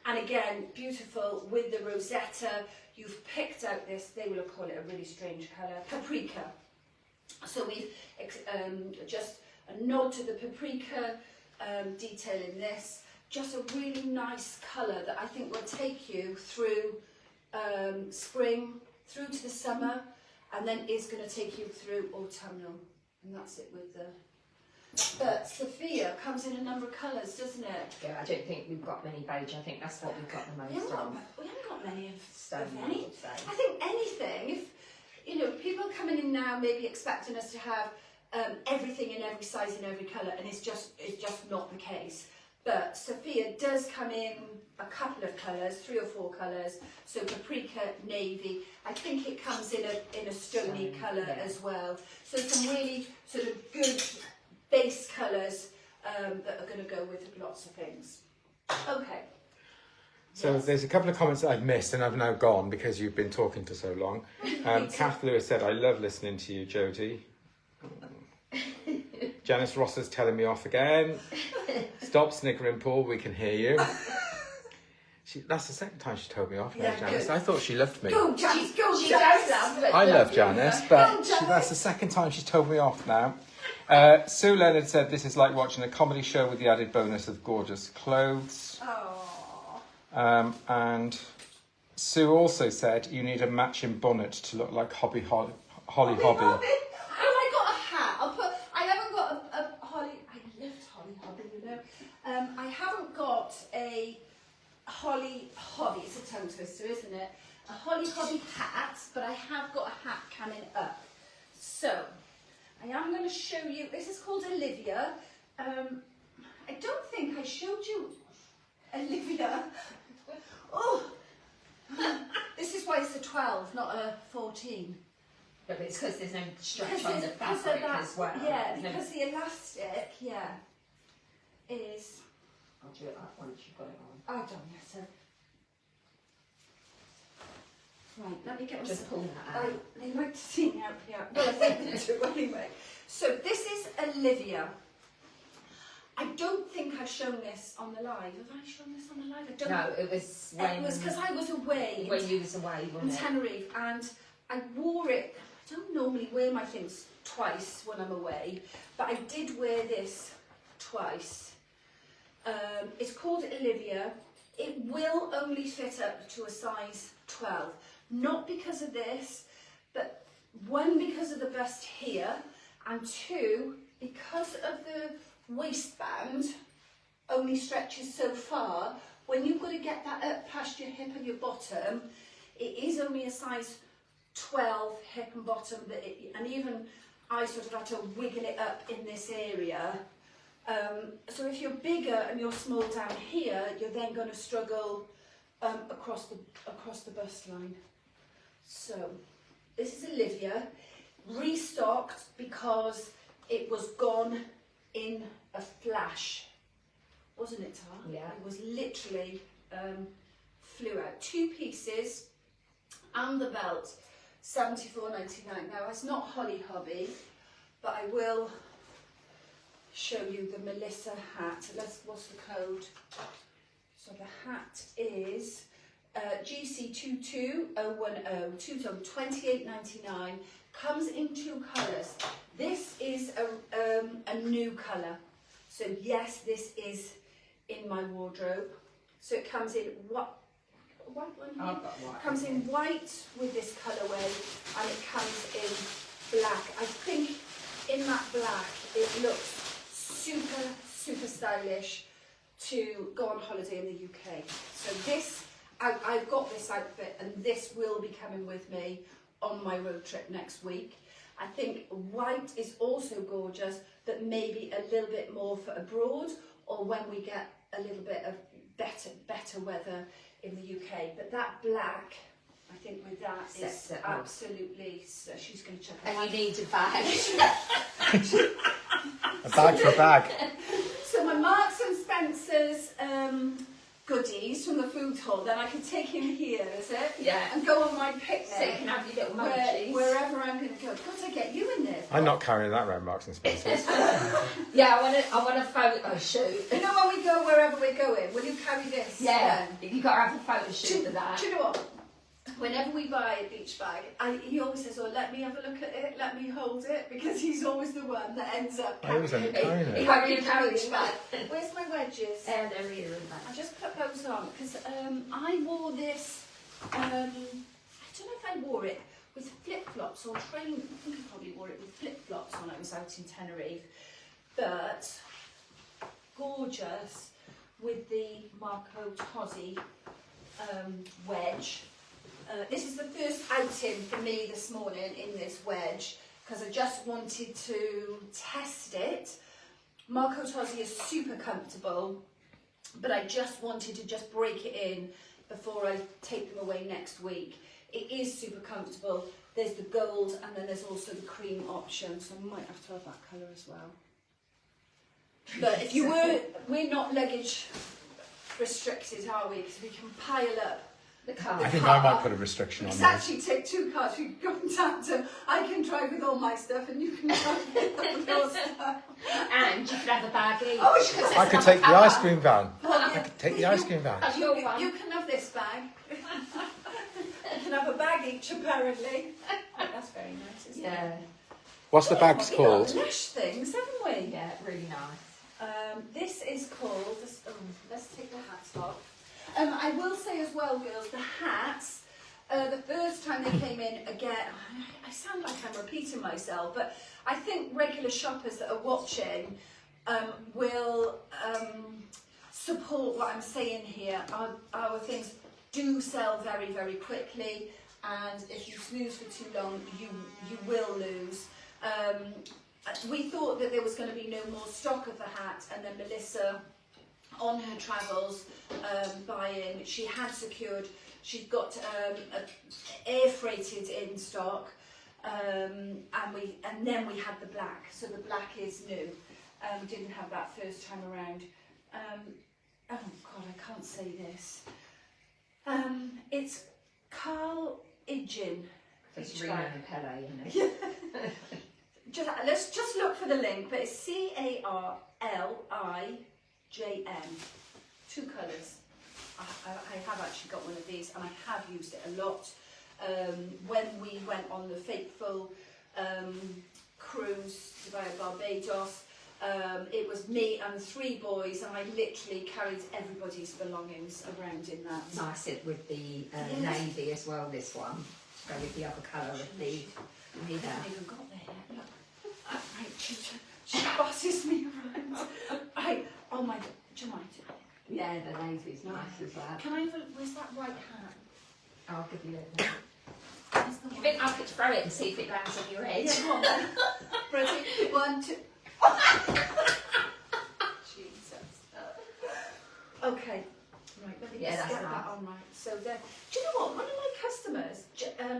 [SPEAKER 1] And again, beautiful with the Rosetta. You've picked out this, they will call it a really strange colour, paprika. So we've just a nod to the paprika detail in this. Just a really nice colour that I think will take you through spring, through to the summer, and then is going to take you through autumnal. And that's it with the... But Sophia comes in a number of colours, doesn't it?
[SPEAKER 2] Yeah, I don't think we've got many beige. I think that's what we've got the most of.
[SPEAKER 1] We haven't got many of
[SPEAKER 2] Stone,
[SPEAKER 1] any.
[SPEAKER 2] I would say.
[SPEAKER 1] I think anything, if, you know, people coming in now maybe expecting us to have everything in every size and every colour, and it's just not the case. But Sophia does come in a couple of colours, 3 or 4 colours. So paprika, navy. I think it comes in a stony colour as well. So some really sort of good base colours that are going to go with lots of things. Okay.
[SPEAKER 3] So there's a couple of comments that I've missed and I've now gone because you've been talking for so long. Kath Lewis said, I love listening to you, Jodie. Janice Ross is telling me off again. Stop sniggering, Paul, we can hear you. That's the second time she told me off now, Janice.
[SPEAKER 1] Good.
[SPEAKER 3] I thought she loved me.
[SPEAKER 1] Go, Janice, go,
[SPEAKER 2] She
[SPEAKER 1] Janice.
[SPEAKER 2] does love
[SPEAKER 3] I love Janice, but that's the second time she's told me off now. Sue Leonard said, this is like watching a comedy show with the added bonus of gorgeous clothes.
[SPEAKER 1] Oh.
[SPEAKER 3] And Sue also said, you need a matching bonnet to look like Holly Hobby.
[SPEAKER 1] Oh, I got a hat. I haven't got a Holly. I loved Holly Hobby, you know. I have Holly Hobby. It's a tongue twister, isn't it? A Holly Hobby hat, but I have got a hat coming up. So, I am going to show you, this is called Olivia. I don't think I showed you Olivia. Oh, this is why it's a 12, not a 14.
[SPEAKER 2] But it's because there's no stretch
[SPEAKER 1] Because
[SPEAKER 2] on the
[SPEAKER 1] there's- because of
[SPEAKER 2] fabric
[SPEAKER 1] that-
[SPEAKER 2] as well.
[SPEAKER 1] Yeah,
[SPEAKER 2] No-
[SPEAKER 1] because the elastic, yeah, is...
[SPEAKER 2] I'll do it up once you've got it on.
[SPEAKER 1] Oh, don't matter. Right, let me get
[SPEAKER 2] Just pull that out.
[SPEAKER 1] They like to see me out here. Well, I think they do anyway. So this is Olivia. I don't think I've shown this on the live. Have I shown this on the live? I don't.
[SPEAKER 2] No, it was when...
[SPEAKER 1] It was because I was away
[SPEAKER 2] when you was away,
[SPEAKER 1] in
[SPEAKER 2] wasn't it?
[SPEAKER 1] Tenerife, and I wore it. I don't normally wear my things twice when I'm away, but I did wear this twice. It's called Olivia. It will only fit up to a size 12. Not because of this, but one, because of the bust here, and two, because of the waistband only stretches so far. When you've got to get that up past your hip and your bottom, it is only a size 12 hip and bottom, and even I sort of had to wiggle it up in this area. So if you're bigger and you're small down here, you're then going to struggle across the bust line. So this is Olivia, restocked because it was gone in a flash, wasn't it, Tar?
[SPEAKER 2] Yeah.
[SPEAKER 1] It was literally flew out. 2 pieces and the belt, $74.99. Now it's not Holly Hobby, but I will show you the Melissa hat. What's the code? So the hat is GC22010, 28.99. Comes in 2 colours. This is a new colour. So yes, this is in my wardrobe. So it comes in white one here.
[SPEAKER 2] I've got white.
[SPEAKER 1] Comes in white with this colourway, and it comes in black. I think in that black it looks super stylish to go on holiday in the UK. So this, I've got this outfit, and this will be coming with me on my road trip next week. I think white is also gorgeous, but maybe a little bit more for abroad, or when we get a little bit of better weather in the UK. But that black, I think with that
[SPEAKER 2] Sets
[SPEAKER 1] is
[SPEAKER 2] it off.
[SPEAKER 1] absolutely, so she's going to check
[SPEAKER 2] And
[SPEAKER 1] it
[SPEAKER 2] you need a bag.
[SPEAKER 3] A bag for a bag.
[SPEAKER 1] So my Marks and Spencer's goodies from the food hall, then I can take in here, is it?
[SPEAKER 2] Yeah.
[SPEAKER 1] And go on my picnic.
[SPEAKER 2] So you can have your little munchies.
[SPEAKER 1] Wherever I'm going to go. Got to get you in there.
[SPEAKER 3] I'm not carrying that around, Marks and Spencer's.
[SPEAKER 2] Yeah, I want a photo shoot.
[SPEAKER 1] You know when we go wherever we're going, will you carry this?
[SPEAKER 2] Yeah,
[SPEAKER 1] then?
[SPEAKER 2] you got to have a photo shoot for that.
[SPEAKER 1] Do you know what? Whenever we buy a beach bag, he always says, "Oh, let me have a look at it, let me hold it," because he's always the one that ends up
[SPEAKER 3] I always end up carrying it.
[SPEAKER 2] Carrying
[SPEAKER 1] the beach
[SPEAKER 2] it.
[SPEAKER 1] bag. Where's my wedges?
[SPEAKER 2] They're here and
[SPEAKER 1] I
[SPEAKER 2] that.
[SPEAKER 1] just put those on because I wore this. I don't know if I wore it with flip-flops or train. I think I probably wore it with flip-flops when I was out in Tenerife, but gorgeous with the Marco Tozzi wedge. This is the first outing for me this morning in this wedge because I just wanted to test it. Marco Tozzi is super comfortable, but I just wanted to just break it in before I take them away next week. It is super comfortable. There's the gold and then there's also the cream option, so I might have to have that colour as well. But if you we're not luggage restricted, are we? Because we can pile up the car.
[SPEAKER 3] I think I might put a restriction on
[SPEAKER 1] It's
[SPEAKER 3] this.
[SPEAKER 1] actually take 2 cars. We go in tandem. I can drive with all my stuff, and you can drive with your stuff.
[SPEAKER 2] And you could have a bag each.
[SPEAKER 1] Oh, you could-
[SPEAKER 3] I could take the ice cream van.
[SPEAKER 1] Well,
[SPEAKER 3] I could take the ice cream van.
[SPEAKER 2] Have your one.
[SPEAKER 1] You can have this bag. You can have a bag each, apparently. Oh, that's very nice, isn't it?
[SPEAKER 2] Yeah,
[SPEAKER 3] What's the bag's
[SPEAKER 1] We've
[SPEAKER 3] called?
[SPEAKER 1] got lush things, haven't we?
[SPEAKER 2] yeah, really nice.
[SPEAKER 1] This is called. Let's take the hat off. I will say as well, girls, the hats. The first time they came in, again, I sound like I'm repeating myself, but I think regular shoppers that are watching will. support what I'm saying here. Our things do sell very, very quickly, and if you snooze for too long, you will lose. We thought that there was going to be no more stock of the hat, and then Melissa, on her travels, buying, she had secured. She's got air freighted in stock, and then we had the black. So the black is new. We didn't have that first time around. Oh God, I can't say this. It's Carl Idjin.
[SPEAKER 2] It's Reno and Pele, you know.
[SPEAKER 1] Let's just look for the link, but it's CarLijm. 2 colours. I have actually got one of these, and I have used it a lot. When we went on the fateful cruise via Barbados, it was me and 3 boys, and I literally carried everybody's belongings around in that.
[SPEAKER 2] Nice it with the navy as well, this one. Go with the other colour of the
[SPEAKER 1] I haven't even got there yet. Look. Right, she bosses me around. Oh my God, do you mind?
[SPEAKER 2] Yeah, the navy's nice as well.
[SPEAKER 1] Can I have where's that white hat?
[SPEAKER 2] I'll give you it.
[SPEAKER 1] Where's the
[SPEAKER 2] Do you think I could throw it and see if it lands on your head?
[SPEAKER 1] Yeah, come on then. Ready? 1, 2. Jesus. Okay. Right, let me
[SPEAKER 2] Yeah,
[SPEAKER 1] just
[SPEAKER 2] that's
[SPEAKER 1] get that
[SPEAKER 2] nice.
[SPEAKER 1] on right. So then, do you know what? One of my customers,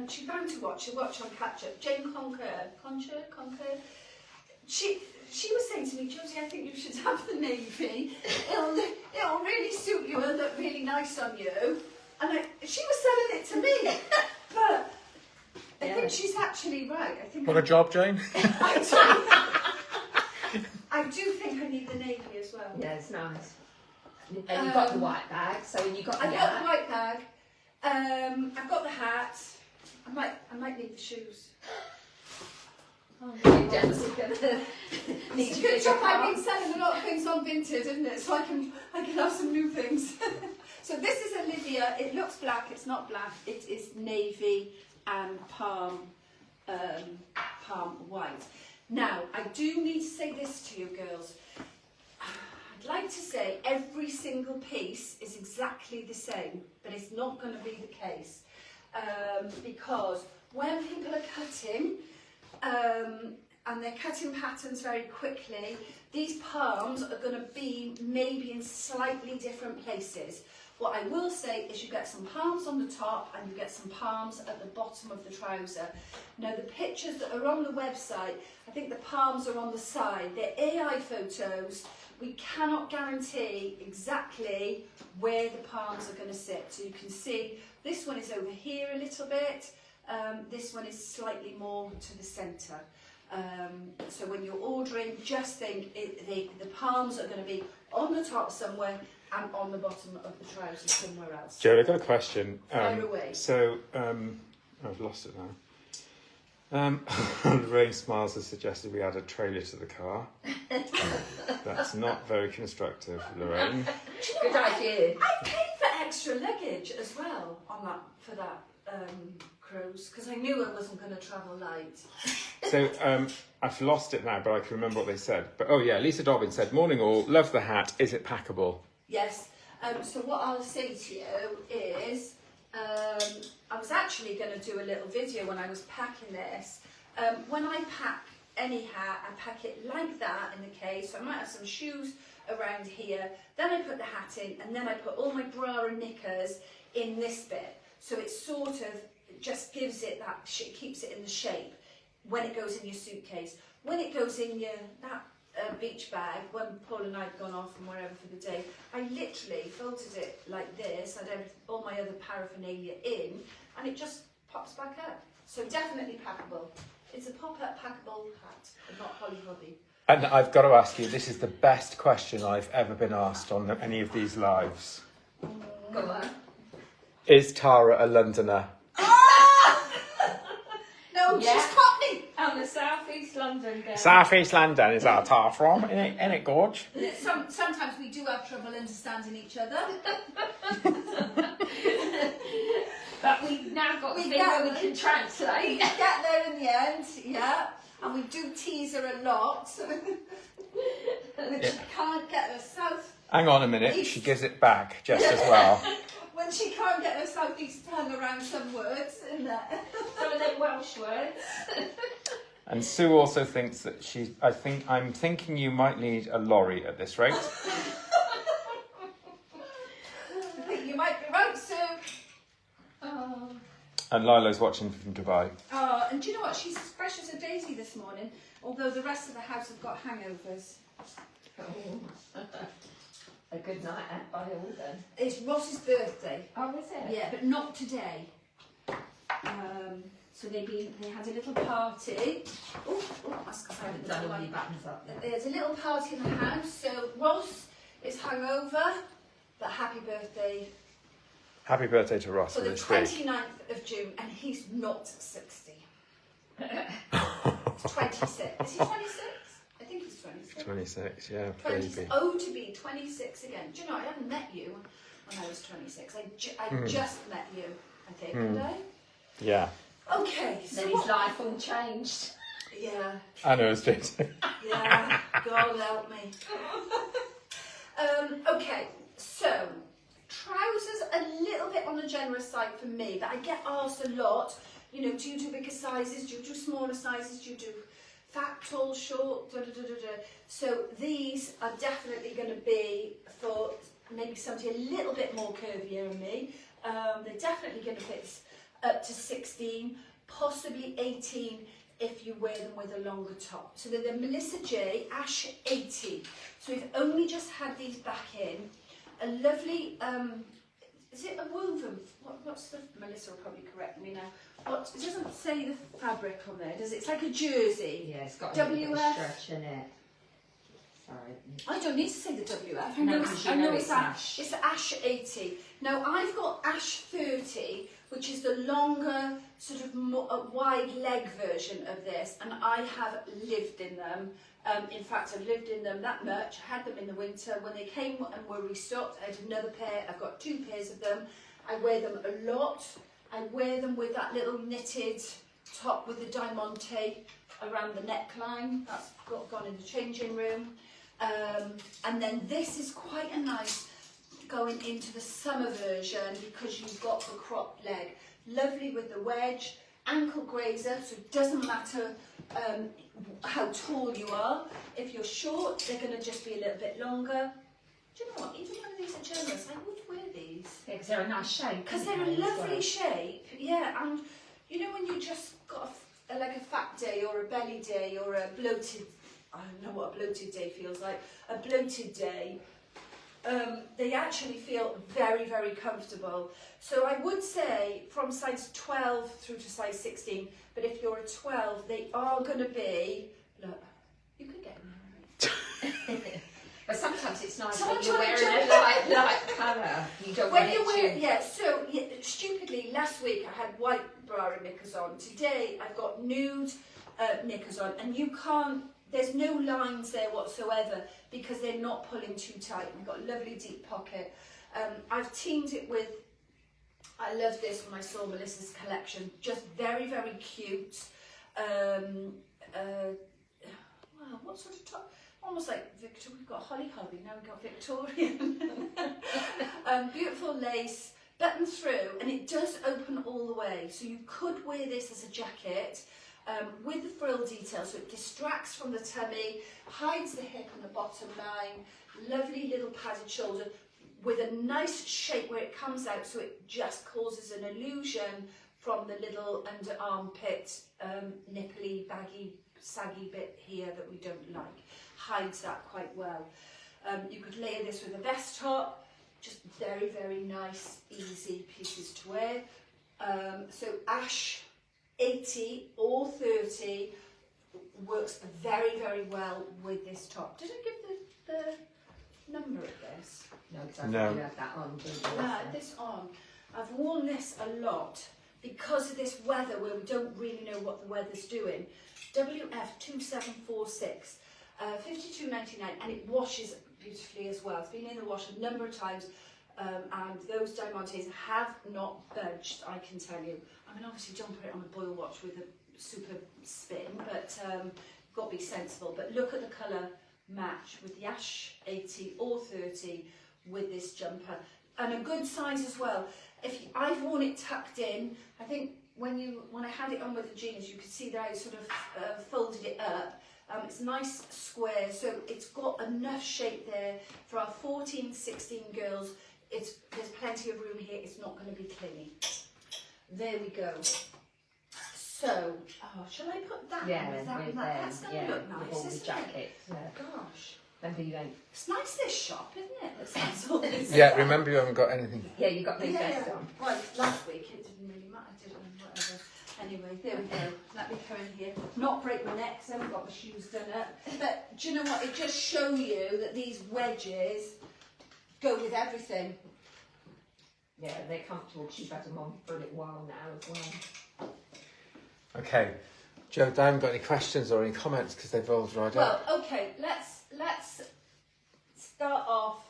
[SPEAKER 1] she's bound to watch on catch up. Jane Conquer. She was saying to me, Jodie, I think you should have the navy. It'll really suit you and look really nice on you. And she was selling it to me, but I think she's actually right. I think
[SPEAKER 3] What a job, Jane.
[SPEAKER 1] I do think I need the navy as well.
[SPEAKER 2] Yeah, it's nice. And you've got the white bag, so you got the
[SPEAKER 1] I've got the white bag. I've got the hat. I might need the shoes.
[SPEAKER 2] Oh, Jen's gonna need
[SPEAKER 1] It's
[SPEAKER 2] to
[SPEAKER 1] a good
[SPEAKER 2] get
[SPEAKER 1] job
[SPEAKER 2] your
[SPEAKER 1] I've
[SPEAKER 2] car.
[SPEAKER 1] been selling a lot of things on Vinted, isn't it? So I can have some new things. So this is Olivia. It looks black. It's not black. It is navy and palm white. Now I do need to say this to you girls. I'd like to say every single piece is exactly the same, but it's not going to be the case because when people are cutting and they're cutting patterns very quickly, these palms are going to be maybe in slightly different places. What I will say is you get some palms on the top and you get some palms at the bottom of the trouser. Now the pictures that are on the website, I think the palms are on the side. They're AI photos. We cannot guarantee exactly where the palms are going to sit. So you can see this one is over here a little bit. This one is slightly more to the centre. So when you're ordering, just think the palms are going to be on the top somewhere and on the bottom of the trousers somewhere else.
[SPEAKER 3] Joe, I've got a question.
[SPEAKER 1] Fire away.
[SPEAKER 3] So, I've lost it now. Lorraine Smiles has suggested we add a trailer to the car. That's not very constructive, Lorraine.
[SPEAKER 2] Good idea.
[SPEAKER 1] I paid for extra luggage as well on that for that cruise because I knew I wasn't going to travel light.
[SPEAKER 3] So, I've lost it now, but I can remember what they said. But oh yeah, Lisa Dobbin said, "Morning all, love the hat. Is it packable?"
[SPEAKER 1] Yes. So what I'll say to you is, I was actually going to do a little video when I was packing this. When I pack any hat, I pack it like that in the case. So I might have some shoes around here. Then I put the hat in, and then I put all my bra and knickers in this bit. So it sort of just gives it that, keeps it in the shape when it goes in your suitcase. When it goes in your beach bag, when Paul and I had gone off and wherever for the day, I literally folded it like this, I had all my other paraphernalia in, and it just pops back up. So definitely packable. It's a pop-up packable hat, and not Holly Hobby.
[SPEAKER 3] And I've got to ask you, this is the best question I've ever been asked on any of these lives.
[SPEAKER 2] Go on.
[SPEAKER 3] Is Tara a Londoner?
[SPEAKER 1] No,
[SPEAKER 2] Yeah.
[SPEAKER 1] she's Cockney.
[SPEAKER 2] I'm the South East London girl.
[SPEAKER 3] South East London is our Tara from, isn't it, Gorge?
[SPEAKER 1] Sometimes we do have trouble understanding each other.
[SPEAKER 2] But we've now got a thing
[SPEAKER 1] get
[SPEAKER 2] where we
[SPEAKER 1] there.
[SPEAKER 2] can translate.
[SPEAKER 1] We get there in the end, yeah. And we do tease her a lot, which
[SPEAKER 3] Yeah.
[SPEAKER 1] can't get her south
[SPEAKER 3] Hang on a minute, she gives it back just as well.
[SPEAKER 1] When she can't get her southeast tongue around some words in there.
[SPEAKER 2] Some of them Welsh words.
[SPEAKER 3] And Sue also thinks that I'm thinking you might need a lorry at this rate.
[SPEAKER 1] I think you might be right, Sue.
[SPEAKER 2] Oh.
[SPEAKER 3] And Lila's watching from Dubai.
[SPEAKER 1] Oh, and do you know what? She's as fresh as a daisy this morning, although the rest of the house have got hangovers.
[SPEAKER 2] Oh. A good night out by all then.
[SPEAKER 1] It's Ross's birthday.
[SPEAKER 2] Oh, is it?
[SPEAKER 1] Yeah, but not today. So they had a little party. Oh, that's because I haven't
[SPEAKER 2] Done
[SPEAKER 1] done
[SPEAKER 2] all
[SPEAKER 1] my
[SPEAKER 2] your buttons up then.
[SPEAKER 1] There's a little party in the house. So Ross is hungover, but happy birthday
[SPEAKER 3] Happy birthday to Ross
[SPEAKER 1] for
[SPEAKER 3] for
[SPEAKER 1] the
[SPEAKER 3] this week.
[SPEAKER 1] 29th of June, and he's not 60. He's 26. Is he 26? I think he's 26.
[SPEAKER 3] 26, yeah,
[SPEAKER 1] 20,
[SPEAKER 3] baby.
[SPEAKER 1] oh, to be 26 again. Do you know, I haven't met you when I was 26. I just met you, I think, did I?
[SPEAKER 3] Yeah.
[SPEAKER 1] Okay, so
[SPEAKER 2] Then his life all changed.
[SPEAKER 1] Yeah,
[SPEAKER 3] I know it's been.
[SPEAKER 1] yeah, God help me. Okay, so trousers a little bit on the generous side for me, but I get asked a lot, you know, do you do bigger sizes, do you do smaller sizes, do you do fat, tall, short, da da da da da. So these are definitely going to be for maybe somebody a little bit more curvier than me. They're definitely going to fit up to 16, possibly 18 if you wear them with a longer top. So they're the Melissa J Ash 80. So we've only just had these back in. A lovely, is it a woven? What's the, Melissa will probably correct me now. What, it doesn't say the fabric on there, does it? It's like a jersey.
[SPEAKER 2] Yeah, it's got a little bit of
[SPEAKER 1] WF.
[SPEAKER 2] stretch in it. Sorry.
[SPEAKER 1] I don't need to say the WF. I
[SPEAKER 2] No,
[SPEAKER 1] know,
[SPEAKER 2] because
[SPEAKER 1] I
[SPEAKER 2] you
[SPEAKER 1] know
[SPEAKER 2] know
[SPEAKER 1] it's
[SPEAKER 2] it's
[SPEAKER 1] Ash.
[SPEAKER 2] Ash.
[SPEAKER 1] It's the Ash 80. Now I've got Ash 30, which is the longer, sort of more, wide leg version of this, and I have lived in them. In fact, I've lived in them that much. I had them in the winter. When they came and were restocked, I had another pair. I've got 2 pairs of them. I wear them a lot. I wear them with that little knitted top with the diamante around the neckline. That's gone in the changing room. And then this is quite a nice going into the summer version because you've got the cropped leg. Lovely with the wedge, ankle grazer, so it doesn't matter how tall you are. If you're short, they're going to just be a little bit longer. Do you know what? Even when these are generous, I would wear these.
[SPEAKER 2] Yeah, because they're a nice shape.
[SPEAKER 1] Because they're a lovely shape, yeah. And you know when you just got like a fat day or a belly day or a bloated, I don't know what a bloated day feels like, a bloated day, they actually feel very, very comfortable. So I would say from size 12 through to size 16, but if you're a 12, they are going to be, look, you could get in there.
[SPEAKER 2] But sometimes it's nice
[SPEAKER 1] So
[SPEAKER 2] when
[SPEAKER 1] I'm
[SPEAKER 2] you're
[SPEAKER 1] trying
[SPEAKER 2] wearing
[SPEAKER 1] to-
[SPEAKER 2] a light colour. You don't
[SPEAKER 1] When
[SPEAKER 2] want
[SPEAKER 1] you
[SPEAKER 2] it
[SPEAKER 1] wear,
[SPEAKER 2] to...
[SPEAKER 1] yeah, so stupidly, last week I had white bra and knickers on. Today I've got nude knickers on, and you can't, there's no lines there whatsoever because they're not pulling too tight. We've got a lovely deep pocket. I've teamed it with, I love this when I saw Melissa's collection, just very, very cute. Wow, what sort of top? Almost like Victor, we've got Holly Hobby, now we've got Victorian. Beautiful lace, button through, and it does open all the way. So you could wear this as a jacket with the frill detail, so it distracts from the tummy, hides the hip and the bottom line, lovely little padded shoulder with a nice shape where it comes out, so it just causes an illusion from the little under armpit, nipply, baggy, saggy bit here that we don't like. Hides that quite well. You could layer this with a vest top, just very, very nice, easy pieces to wear. So Ash 80 or 30 works very, very well with this top. Did I give the number of this?
[SPEAKER 2] No, because
[SPEAKER 3] No.
[SPEAKER 2] you have that on, didn't you?
[SPEAKER 1] Yeah, this on. I've worn this a lot because of this weather where we don't really know what the weather's doing. WF 2746, 52.99, and it washes beautifully as well. It's been in the wash a number of times, and those diamantes have not budged, I can tell you. I mean, obviously don't put it on a boil wash with a super spin, but you've got to be sensible. But look at the colour, match with the Ash 80 or 30 with this jumper, and a good size as well. I've worn it tucked in. I think when I had it on with the jeans, you could see that I sort of folded it up. It's nice square, so it's got enough shape there for our 14, 16 girls. There's plenty of room here. It's not going to be clingy. There we go. So, shall I put that on with that? That's going to look nice,
[SPEAKER 2] all the
[SPEAKER 1] isn't
[SPEAKER 2] jackets.
[SPEAKER 1] it? Gosh.
[SPEAKER 2] Remember you don't.
[SPEAKER 1] It's nice, this shop, isn't it? That sounds all this.
[SPEAKER 3] Yeah, remember you haven't got anything.
[SPEAKER 2] Yeah, you got no vest on.
[SPEAKER 1] Well, last week it didn't really matter, did it? Whatever. Anyway, there we go. Let me come in here. Not break my neck, because I haven't got my shoes done up. But do you know what? It just shows you that these wedges go with everything.
[SPEAKER 2] Yeah, they're comfortable. She's had them on for a little while now as well.
[SPEAKER 3] Okay, Joe, I haven't got any questions or any comments because they've all dried up.
[SPEAKER 1] Well, okay, let's start off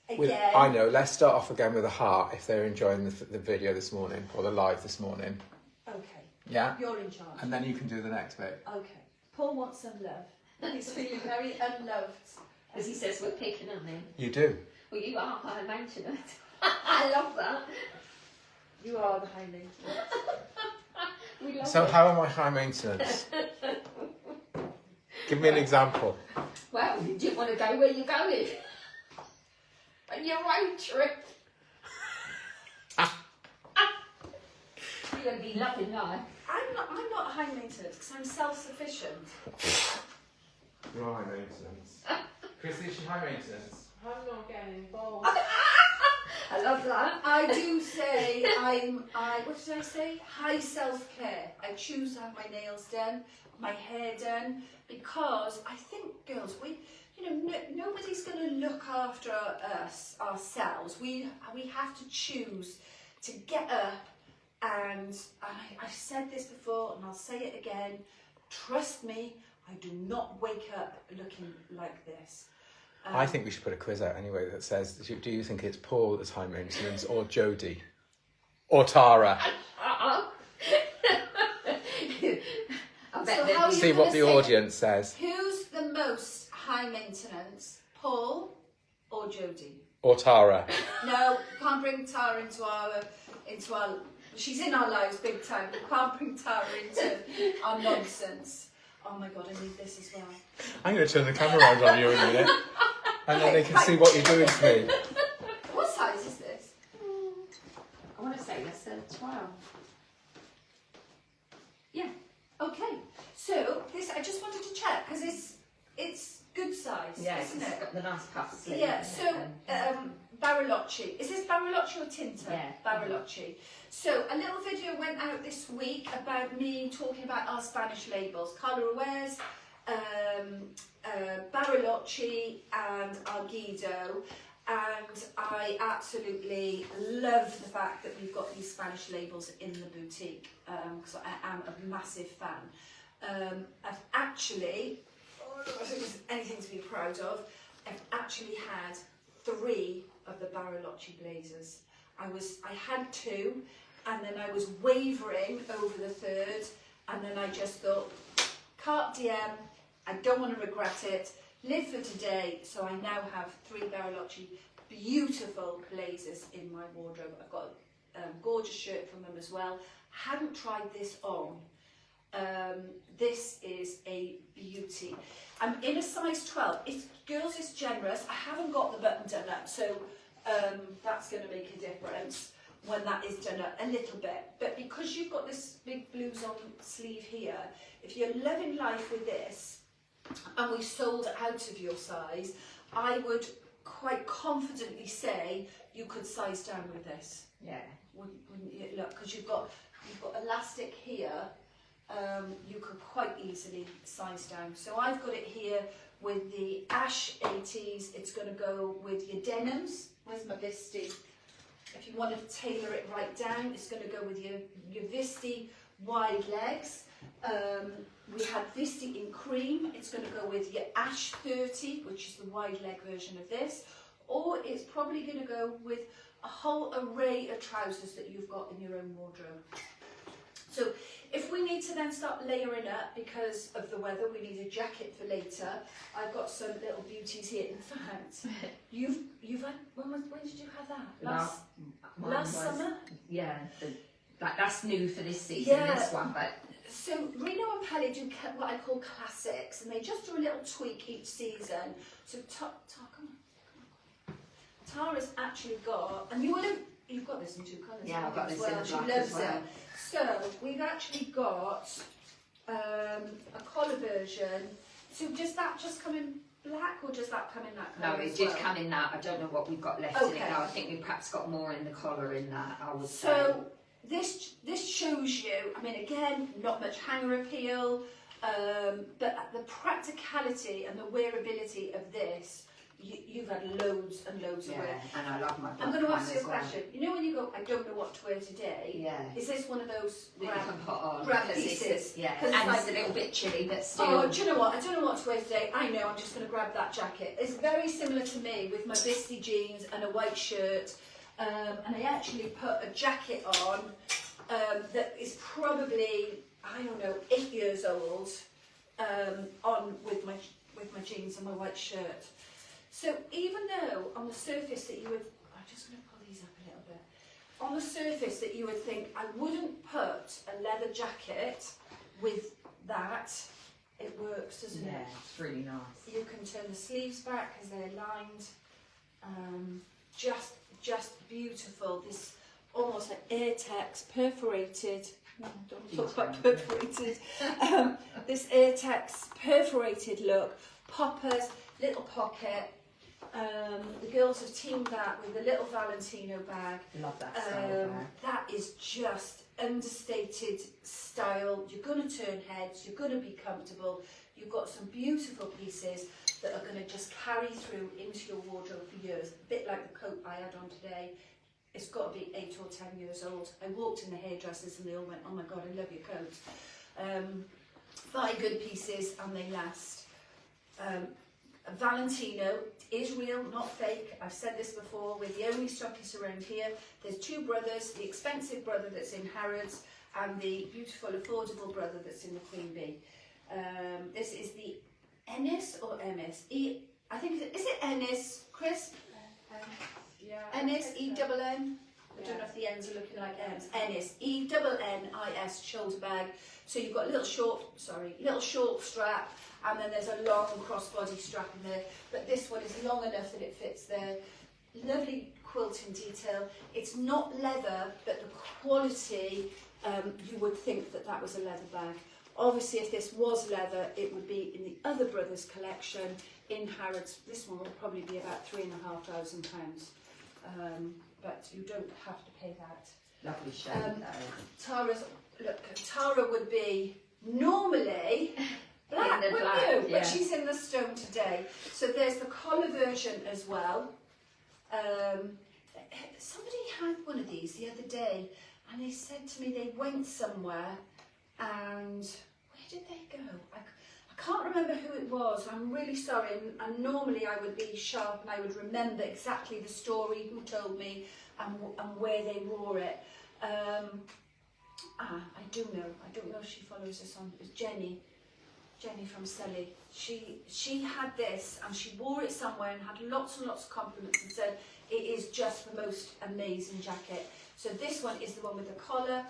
[SPEAKER 1] again.
[SPEAKER 3] I know, let's start off again with a heart if they're enjoying the video this morning or the live this morning.
[SPEAKER 1] Okay.
[SPEAKER 3] Yeah?
[SPEAKER 1] You're in charge.
[SPEAKER 3] And then you can do the next bit.
[SPEAKER 1] Okay. Paul wants some love. He's feeling very unloved.
[SPEAKER 2] As he says, we're picking on him.
[SPEAKER 3] You do?
[SPEAKER 2] Well, you are high maintenance. I love that.
[SPEAKER 1] You are the high maintenance.
[SPEAKER 2] We love
[SPEAKER 3] So
[SPEAKER 2] it.
[SPEAKER 3] how am I high maintenance? Give me an example.
[SPEAKER 2] Well, you didn't want to go where you're going. On your road trip. You're going to be loving life.
[SPEAKER 1] I'm not high maintenance because I'm self-sufficient.
[SPEAKER 3] You're high maintenance. Chrissy, is she high maintenance?
[SPEAKER 4] I'm not getting involved.
[SPEAKER 2] I love that.
[SPEAKER 1] I do say what did I say? High self-care. I choose to have my nails done, my hair done, because I think, girls, nobody's going to look after us ourselves. We have to choose to get up, and I've said this before and I'll say it again. Trust me, I do not wake up looking like this.
[SPEAKER 3] I think we should put a quiz out anyway that says, do you think it's Paul that's high maintenance or Jodie? Or Tara?
[SPEAKER 2] I bet
[SPEAKER 1] So
[SPEAKER 2] they'd
[SPEAKER 1] how
[SPEAKER 2] be-
[SPEAKER 1] you
[SPEAKER 3] See what
[SPEAKER 1] gonna
[SPEAKER 3] the
[SPEAKER 1] say-
[SPEAKER 3] audience says.
[SPEAKER 1] Who's the most high maintenance, Paul or Jodie?
[SPEAKER 3] Or Tara.
[SPEAKER 1] No, we can't bring Tara into our. She's in our lives big time. We can't bring Tara into our nonsense. Oh my God, I need this as well.
[SPEAKER 3] I'm going to turn the camera around on you in a minute. And then they can see what you're doing to me.
[SPEAKER 1] What size is this?
[SPEAKER 2] I want to say that's a 12.
[SPEAKER 1] Yeah. Okay. So this, I just wanted to check because it's good size,
[SPEAKER 2] Yeah,
[SPEAKER 1] isn't
[SPEAKER 2] it's
[SPEAKER 1] it?
[SPEAKER 2] got the nice puff sleeve.
[SPEAKER 1] Yeah,
[SPEAKER 2] isn't
[SPEAKER 1] so
[SPEAKER 2] it?
[SPEAKER 1] Barilocci. Is this Barilocci or Tinta?
[SPEAKER 2] Yeah.
[SPEAKER 1] Barilocci. So a little video went out this week about me talking about our Spanish labels, Carla Ruiz, Barilocci and Arguido. And I absolutely love the fact that we've got these Spanish labels in the boutique because I am a massive fan. I've actually, if there's anything to be proud of, I've actually had 3 of the Barilocci blazers. I had 2, and then I was wavering over the 3rd, and then I just thought, carte diem, I don't want to regret it, live for today, so I now have 3 Barilocci beautiful blazers in my wardrobe. I've got a gorgeous shirt from them as well. Hadn't tried this on. This is a beauty. I'm in a size 12. Girls, it's generous. I haven't got the button done up, so that's going to make a difference when that is done up a little bit. But because you've got this big blues on sleeve here, if you're loving life with this, and we've sold out of your size, I would quite confidently say you could size down with this.
[SPEAKER 2] Yeah.
[SPEAKER 1] Wouldn't you? Look, because you've got elastic here. You could quite easily size down. So I've got it here with the Ash 80s. It's going to go with your denims. Where's my Visti? If you want to tailor it right down, it's going to go with your Visti wide legs. We had Visti in cream. It's going to go with your Ash 30, which is the wide leg version of this. Or it's probably going to go with a whole array of trousers that you've got in your own wardrobe. So if we need to then start layering up because of the weather, we need a jacket for later. I've got some little beauties here. In fact, you've had, when did you have that? Last summer?
[SPEAKER 2] Yeah, that's new for this season,
[SPEAKER 1] Yeah.
[SPEAKER 2] this one, but
[SPEAKER 1] So Reno and Pelly do what I call classics, and they just do a little tweak each season. So Tara's actually got, and you've got this in 2 colours.
[SPEAKER 2] yeah, I've got this
[SPEAKER 1] as well.
[SPEAKER 2] in the
[SPEAKER 1] She
[SPEAKER 2] black
[SPEAKER 1] loves
[SPEAKER 2] as well.
[SPEAKER 1] it. So we've actually got a collar version. So does that just come in black, or does that come in that
[SPEAKER 2] No,
[SPEAKER 1] colour
[SPEAKER 2] it
[SPEAKER 1] as
[SPEAKER 2] did
[SPEAKER 1] well?
[SPEAKER 2] come in that. I don't know what we've got left in it
[SPEAKER 1] Okay.
[SPEAKER 2] now. I think we perhaps got more in the collar in that, I would say.
[SPEAKER 1] So this shows you, I mean, again, not much hanger appeal, but the practicality and the wearability of this, you've had loads and loads of wear.
[SPEAKER 2] And I love my black
[SPEAKER 1] I'm going to
[SPEAKER 2] one
[SPEAKER 1] ask you a
[SPEAKER 2] as well.
[SPEAKER 1] question. You know when you go, I don't know what to wear today?
[SPEAKER 2] Yeah.
[SPEAKER 1] Is this one of those
[SPEAKER 2] That you can put on.
[SPEAKER 1] grab
[SPEAKER 2] because it's-
[SPEAKER 1] pieces?
[SPEAKER 2] Yeah,
[SPEAKER 1] 'Cause
[SPEAKER 2] and
[SPEAKER 1] it's
[SPEAKER 2] it's a little bit chilly, but still.
[SPEAKER 1] Oh, do you know what? I don't know what to wear today. I know, I'm just going to grab that jacket. It's very similar to me with my bisty jeans and a white shirt. And I actually put a jacket on that is probably, I don't know, 8 years old, on with my jeans and my white shirt. So even though on the surface that you would, I'm just going to pull these up a little bit. On the surface that you would think I wouldn't put a leather jacket with that, it works, doesn't
[SPEAKER 2] Yeah,
[SPEAKER 1] it?
[SPEAKER 2] it's really nice.
[SPEAKER 1] You can turn the sleeves back because they're lined. Just beautiful. This almost like Airtex perforated. No, don't talk about perforated. This Airtex perforated look. Poppers, little pocket. The girls have teamed that with a little Valentino bag.
[SPEAKER 2] Love that style bag.
[SPEAKER 1] That is just understated style. You're going to turn heads, you're going to be comfortable. You've got some beautiful pieces that are going to just carry through into your wardrobe for years. A bit like the coat I had on today. It's got to be 8 or 10 years old. I walked in the hairdressers and they all went, oh my God, I love your coat. Buy good pieces and they last. Valentino is real, not fake. I've said this before, we're the only stockists around here. There's 2 brothers, the expensive brother that's in Harrods and the beautiful, affordable brother that's in the Queen Bee. This is the Ennis or Emis? I think, is it Ennis, Chris?
[SPEAKER 4] Yeah.
[SPEAKER 1] Ennis, E-double-N. I don't know if the N's are looking like M's. Ennis, E-double-N-I-S shoulder bag. So you've got a little short strap, and then there's a long crossbody strap in there. But this one is long enough that it fits there. Lovely quilting detail. It's not leather, but the quality, you would think that that was a leather bag. Obviously, if this was leather, it would be in the other brothers' collection in Harrods. This one will probably be about £3,500. But you don't have to pay that.
[SPEAKER 2] Lovely shade though.
[SPEAKER 1] Tara would be normally black,
[SPEAKER 2] In the
[SPEAKER 1] wouldn't
[SPEAKER 2] black,
[SPEAKER 1] you?
[SPEAKER 2] yeah.
[SPEAKER 1] But she's in the stone today. So there's the collar version as well. Somebody had one of these the other day and they said to me they went somewhere and where did they go? I can't remember who it was. I'm really sorry, and normally I would be sharp and I would remember exactly the story, who told me, and where they wore it. I do know. I don't know if she follows us on. It was Jenny from Selly. She had this and she wore it somewhere and had lots and lots of compliments and said it is just the most amazing jacket. So this one is the one with the collar.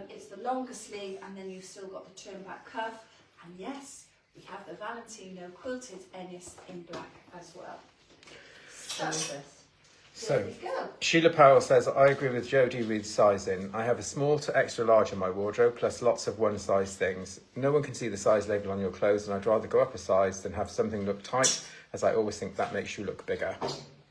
[SPEAKER 1] It's the longer sleeve, and then you've still got the turn back cuff. And yes, we have the Valentino quilted Ennis in black as well. So, there we go.
[SPEAKER 3] Sheila Powell says, I agree with Jodie with sizing. I have a small to extra large in my wardrobe, plus lots of one size things. No one can see the size label on your clothes, and I'd rather go up a size than have something look tight, as I always think that makes you look bigger.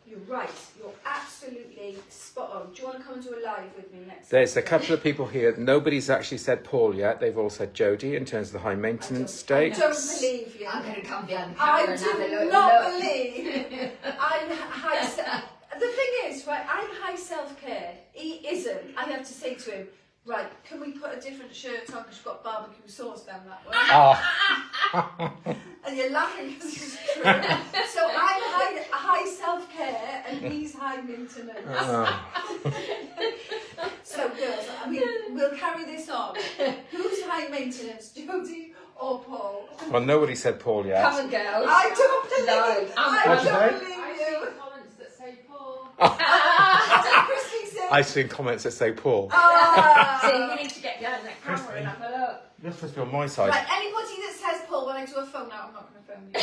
[SPEAKER 1] You're right. You're absolutely spot on. Do you want to come and do a live with me next
[SPEAKER 3] There's a
[SPEAKER 1] Saturday?
[SPEAKER 3] couple of people here. Nobody's actually said Paul yet. They've all said Jodie in terms of the high maintenance
[SPEAKER 1] I
[SPEAKER 3] state.
[SPEAKER 1] don't believe you.
[SPEAKER 2] I'm going to come behind the
[SPEAKER 1] I
[SPEAKER 2] camera and have a
[SPEAKER 1] do
[SPEAKER 2] look.
[SPEAKER 1] not believe I'm high. The thing is, right, I'm high self-care. He isn't. I have to say to him, right, can we put a different shirt on because you've got barbecue sauce down that way?
[SPEAKER 3] Ah.
[SPEAKER 1] And you're laughing because it's true. So I'm high self-care and he's high maintenance.
[SPEAKER 3] Ah.
[SPEAKER 1] So girls, I mean, we'll carry this on. Who's high maintenance, Jodie or Paul?
[SPEAKER 3] Well, nobody said Paul yet.
[SPEAKER 2] Come on, girls.
[SPEAKER 1] I don't believe
[SPEAKER 2] No,
[SPEAKER 1] you.
[SPEAKER 2] I'm
[SPEAKER 1] I
[SPEAKER 3] What'd you
[SPEAKER 1] don't
[SPEAKER 3] say?
[SPEAKER 1] believe
[SPEAKER 4] I've
[SPEAKER 1] you.
[SPEAKER 4] seen comments that say Paul.
[SPEAKER 1] Christy said.
[SPEAKER 3] I've seen comments that say Paul.
[SPEAKER 2] See, we need to get behind that camera and have a look.
[SPEAKER 3] You're supposed to be on my side.
[SPEAKER 1] Right, anybody that says Paul when I do a phone out, I'm not going to phone you.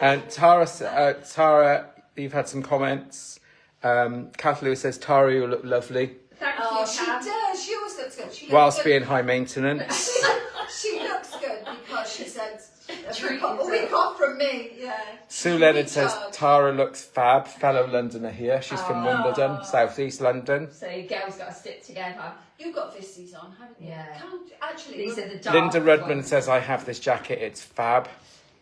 [SPEAKER 3] And Tara, you've had some comments. Kath Lewis says, Tara, you look lovely.
[SPEAKER 2] Thank
[SPEAKER 1] Oh,
[SPEAKER 2] you,
[SPEAKER 1] she
[SPEAKER 2] Cam.
[SPEAKER 1] does. She always looks good. She looks
[SPEAKER 3] Whilst
[SPEAKER 1] good.
[SPEAKER 3] being high maintenance.
[SPEAKER 1] She looks good because she said
[SPEAKER 2] Treat
[SPEAKER 1] a week off from me. Yeah.
[SPEAKER 3] Sue Leonard says,
[SPEAKER 1] Recharge.
[SPEAKER 3] Tara looks fab. Fellow Londoner here. She's from Wimbledon, South East London.
[SPEAKER 2] So you girls got to stick together.
[SPEAKER 1] You've got Visties on, haven't you?
[SPEAKER 2] Yeah.
[SPEAKER 1] Actually,
[SPEAKER 2] These are the dark
[SPEAKER 3] Linda Rudman
[SPEAKER 2] ones.
[SPEAKER 3] says, I have this jacket. It's fab.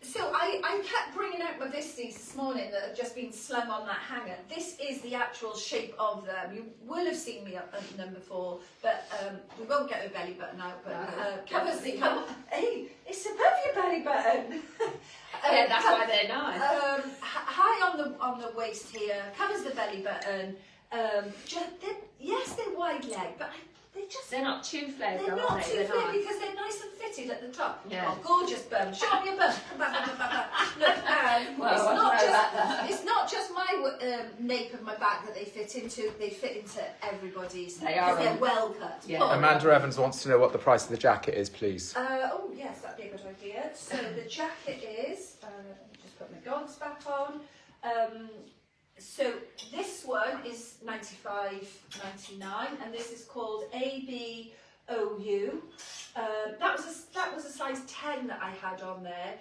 [SPEAKER 1] so I kept bringing out my Visties this morning that have just been slung on that hanger. This is the actual shape of them. You will have seen me up in them before, but we won't get the belly button out. But covers the hey, it's above your belly button.
[SPEAKER 2] Yeah, that's why they're nice.
[SPEAKER 1] High on the waist here, covers the belly button. Yes, they're wide leg, but
[SPEAKER 2] They're not too flared,
[SPEAKER 1] they're
[SPEAKER 2] though,
[SPEAKER 1] not
[SPEAKER 2] are they?
[SPEAKER 1] too
[SPEAKER 2] They're
[SPEAKER 1] flat
[SPEAKER 2] nice.
[SPEAKER 1] because they're nice and fitted at the top.
[SPEAKER 2] Yeah.
[SPEAKER 1] Oh, gorgeous bum. Show me your bum. Look,
[SPEAKER 2] Well,
[SPEAKER 1] it's not just my nape of my back that they fit into. They fit into everybody's.
[SPEAKER 2] They are,
[SPEAKER 1] because they're well cut.
[SPEAKER 2] Yeah.
[SPEAKER 1] Paul.
[SPEAKER 3] Amanda Evans wants to know what the price of the jacket is, please.
[SPEAKER 1] Oh yes, that'd be a good idea. So the jacket is. Let me just put my goggles back on. So this one is $95.99, and this is called ABOU. That was a size 10 that I had on there.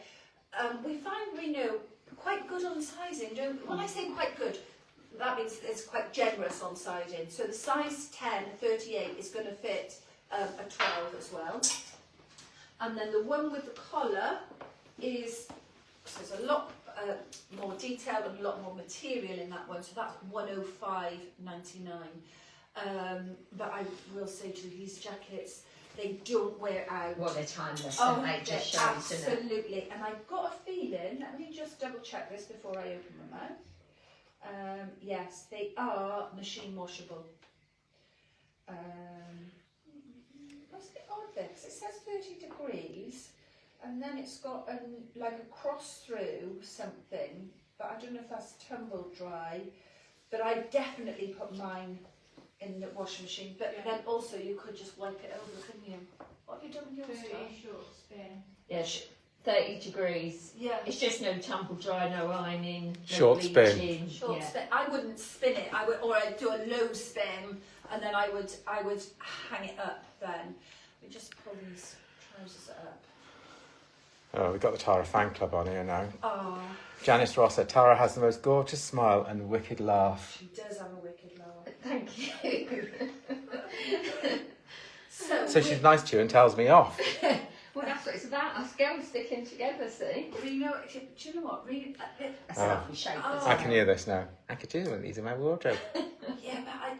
[SPEAKER 1] We find Reno quite good on sizing. When I say quite good, that means it's quite generous on sizing. So the size 10, 38 is going to fit a 12 as well. And then the one with the collar is, there's a lot more detailed and a lot more material in that one, so that's $105.99. But I will say to you, these jackets, they don't wear out.
[SPEAKER 2] Well, they're timeless,
[SPEAKER 1] Oh,
[SPEAKER 2] and they just show it, isn't it?
[SPEAKER 1] absolutely. And I've got a feeling, let me just double check this before I open my mouth. Yes, they are machine washable. What's a bit odd there? Because it says 30 degrees, and then it's got like a cross through something, but I don't know if that's tumble dry. But I definitely put mine in the washing machine. But then also you could just wipe it over, couldn't you? What have you done with yours?
[SPEAKER 4] 30
[SPEAKER 1] Josh?
[SPEAKER 4] short spin.
[SPEAKER 2] Yeah, 30 degrees.
[SPEAKER 1] Yeah.
[SPEAKER 2] It's just no tumble dry, no ironing, no
[SPEAKER 3] Short spin.
[SPEAKER 2] bleaching.
[SPEAKER 1] Short
[SPEAKER 2] Yeah.
[SPEAKER 1] spin. I wouldn't spin it. Or I'd do a low spin, and then I would hang it up. Then we just pull these trousers up.
[SPEAKER 3] Oh, we've got the Tara fan club on here now.
[SPEAKER 1] Oh,
[SPEAKER 3] Janice Ross said, Tara has the most gorgeous smile and wicked laugh.
[SPEAKER 1] she does have a wicked laugh.
[SPEAKER 2] Thank you.
[SPEAKER 3] So she's nice to you and tells me off.
[SPEAKER 2] Well, that's what it's about. Us girls sticking together, see?
[SPEAKER 1] Reno, do you know what? Reno,
[SPEAKER 2] That's a lovely shape,
[SPEAKER 1] Oh.
[SPEAKER 2] isn't
[SPEAKER 3] I
[SPEAKER 2] it?
[SPEAKER 3] can hear this now. I could do one of these in my wardrobe.
[SPEAKER 1] yeah, but I